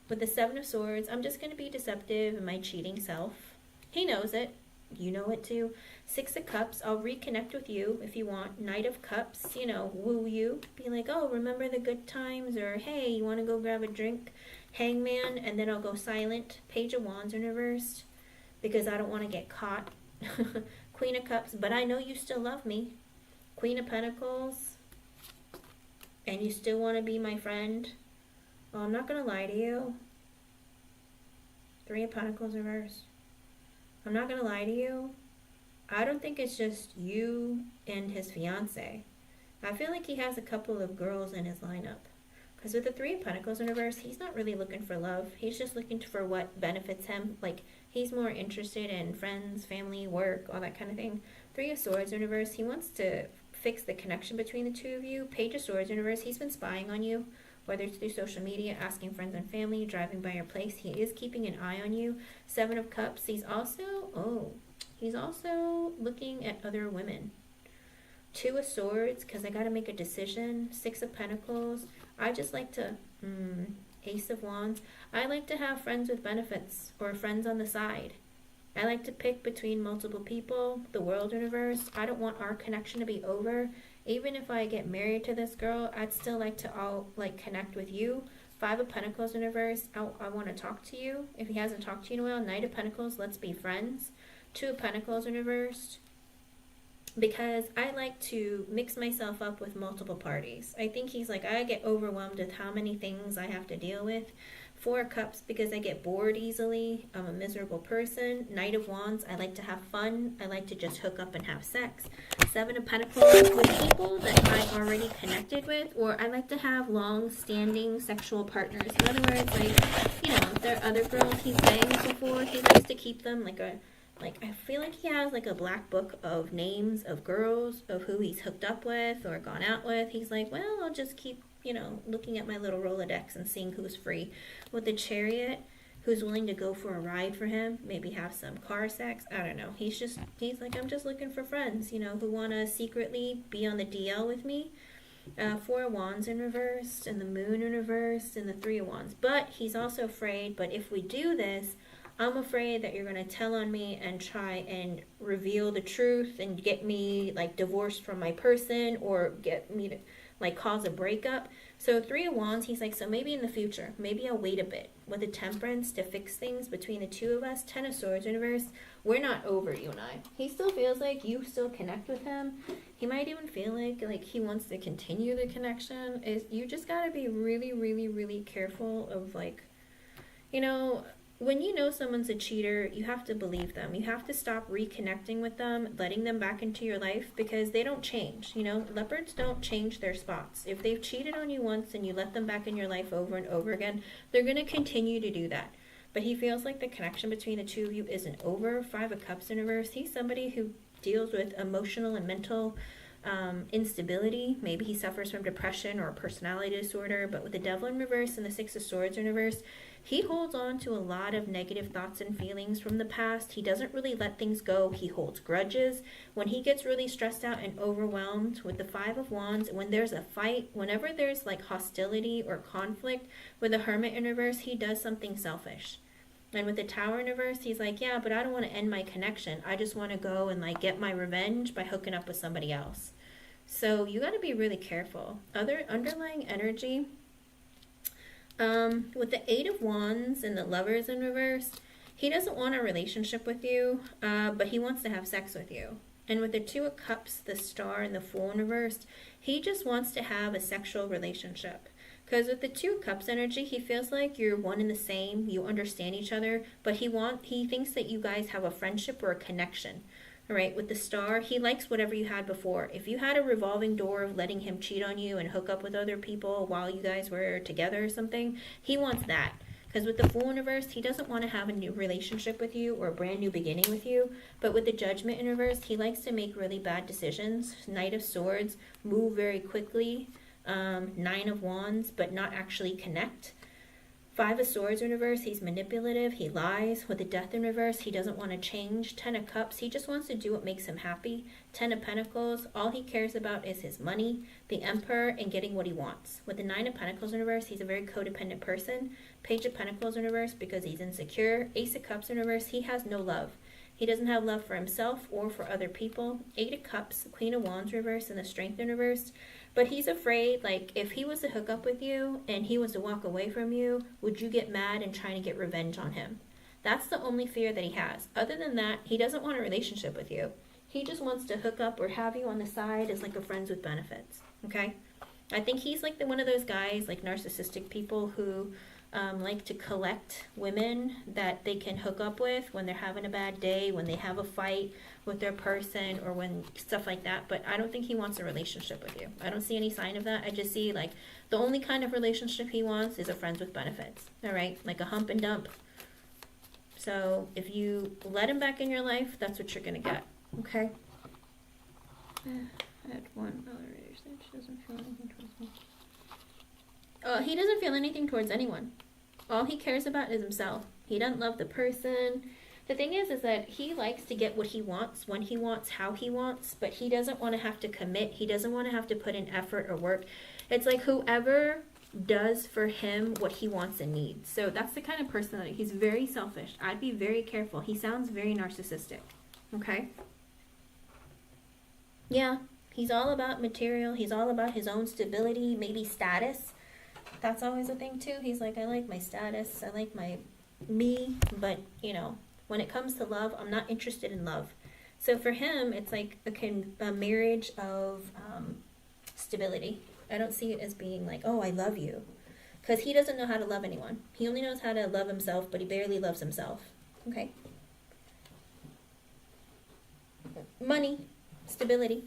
With the Seven of Swords, I'm just going to be deceptive in my cheating self. He knows it. You know it too. Six of Cups, I'll reconnect with you if you want. Knight of Cups, you know, woo you. Be like, oh, remember the good times? Or, hey, you want to go grab a drink? Hangman, and then I'll go silent. Page of Wands in reversed because I don't want to get caught. Queen of Cups, but I know you still love me. Queen of Pentacles, and you still want to be my friend. Well, I'm not going to lie to you. Three of Pentacles reversed. I'm not going to lie to you. I don't think it's just you and his fiance. I feel like he has a couple of girls in his lineup. Because with the Three of Pentacles in reverse, he's not really looking for love. He's just looking for what benefits him. Like, he's more interested in friends, family, work, all that kind of thing. Three of Swords in reverse, he wants to fix the connection between the two of you. Page of Swords in reverse, he's been spying on you. Whether it's through social media, asking friends and family, driving by your place, he is keeping an eye on you. Seven of Cups, he's also looking at other women. Two of Swords, because I got to make a decision. Six of Pentacles, I just like to, Ace of Wands, I like to have friends with benefits or friends on the side. I like to pick between multiple people, the world universe. I don't want our connection to be over. Even if I get married to this girl, I'd still like to connect with you. Five of Pentacles in reverse, I want to talk to you. If he hasn't talked to you in a while, Knight of Pentacles, let's be friends. Two of Pentacles in reverse, because I like to mix myself up with multiple parties. I think he's like, I get overwhelmed with how many things I have to deal with. Four of Cups, because I get bored easily. I'm a miserable person. Knight of Wands, I like to have fun. I like to just hook up and have sex. Seven of Pentacles, with people that I already connected with, or I like to have long-standing sexual partners. In other words, like, you know, if there are other girls he's banged before, he likes to keep them I feel like he has like a black book of names of girls, of who he's hooked up with or gone out with. He's like, well, I'll just keep, you know, looking at my little Rolodex and seeing who's free. With the Chariot, who's willing to go for a ride for him, maybe have some car sex. I don't know. He's like, I'm just looking for friends, you know, who want to secretly be on the DL with me. Four of Wands in reverse, and the Moon in reverse, and the Three of Wands. But he's also afraid, but if we do this, I'm afraid that you're going to tell on me and try and reveal the truth and get me like divorced from my person, or get me to like cause a breakup. So Three of Wands, he's like, so maybe in the future, maybe I'll wait a bit with the Temperance to fix things between the two of us. Ten of Swords in reverse, we're not over, you and I. He still feels like you still connect with him. He might even feel like he wants to continue the connection. You just got to be really, really, really careful of like, you know, when you know someone's a cheater, you have to believe them. You have to stop reconnecting with them, letting them back into your life, because they don't change. You know, leopards don't change their spots. If they've cheated on you once and you let them back in your life over and over again, they're going to continue to do that. But he feels like the connection between the two of you isn't over. Five of Cups in reverse. He's somebody who deals with emotional and mental instability. Maybe he suffers from depression or a personality disorder. But with the Devil in reverse and the Six of Swords in reverse, he holds on to a lot of negative thoughts and feelings from the past. He doesn't really let things go. He holds grudges. When he gets really stressed out and overwhelmed, with the Five of Wands, when there's a fight, whenever there's like hostility or conflict, with the Hermit in reverse, he does something selfish. And with the Tower in reverse, he's like, yeah, but I don't want to end my connection. I just want to go and like get my revenge by hooking up with somebody else. So you got to be really careful. Other underlying energy, with the Eight of Wands and the Lovers in reverse, he doesn't want a relationship with you, but he wants to have sex with you. And with the Two of Cups, the Star, and the Fool in reverse, he just wants to have a sexual relationship. Because with the Two of Cups energy, he feels like you're one and the same, you understand each other, but he thinks that you guys have a friendship or a connection. All right, with the Star, he likes whatever you had before. If you had a revolving door of letting him cheat on you and hook up with other people while you guys were together or something, he wants that. Because with the Fool in reverse, he doesn't want to have a new relationship with you or a brand new beginning with you. But with the Judgment in reverse, he likes to make really bad decisions. Knight of Swords, move very quickly. Nine of Wands, but not actually connect. Five of Swords in reverse, he's manipulative, he lies. With the Death in reverse, he doesn't want to change. Ten of Cups, he just wants to do what makes him happy. Ten of Pentacles, all he cares about is his money, the Emperor, and getting what he wants. With the Nine of Pentacles in reverse, he's a very codependent person. Page of Pentacles in reverse because he's insecure. Ace of Cups in reverse, he has no love. He doesn't have love for himself or for other people. Eight of Cups, Queen of Wands reverse, and the Strength in reverse. But he's afraid, like, if he was to hook up with you and he was to walk away from you, would you get mad and trying to get revenge on him? That's the only fear that he has. Other than that, he doesn't want a relationship with you. He just wants to hook up or have you on the side as like a friends with benefits, okay? I think he's like one of those guys, like narcissistic people who like to collect women that they can hook up with when they're having a bad day, when they have a fight with their person, or when stuff like that. But I don't think he wants a relationship with you. I don't see any sign of that. I just see like the only kind of relationship he wants is a friends with benefits. All right, like a hump and dump. So if you let him back in your life, that's what you're gonna get. Okay. I had one other reason. She doesn't feel anything towards me. He doesn't feel anything towards anyone. All he cares about is himself. He doesn't love the person. The thing is that he likes to get what he wants, when he wants, how he wants, but he doesn't want to have to commit. He doesn't want to have to put in effort or work. It's like whoever does for him what he wants and needs. So that's the kind of person that he's very selfish. I'd be very careful. He sounds very narcissistic. Okay? Yeah, he's all about material. He's all about his own stability, maybe status. That's always a thing too. He's like, I like my status. I like my me. But, you know, when it comes to love, I'm not interested in love. So for him, it's like a marriage of stability. I don't see it as being like, oh, I love you. Because he doesn't know how to love anyone. He only knows how to love himself, but he barely loves himself. Okay? Money. Stability.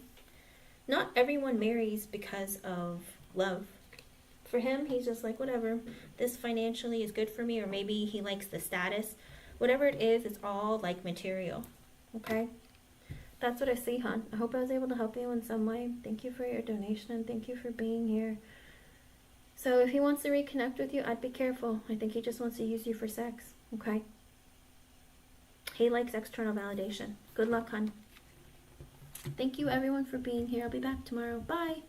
Not everyone marries because of love. For him, he's just like, whatever, this financially is good for me, or maybe he likes the status. Whatever it is, it's all like material. Okay? That's what I see, hon. I hope I was able to help you in some way. Thank you for your donation, and thank you for being here. So if he wants to reconnect with you, I'd be careful. I think he just wants to use you for sex. Okay? He likes external validation. Good luck, hon. Thank you, everyone, for being here. I'll be back tomorrow. Bye!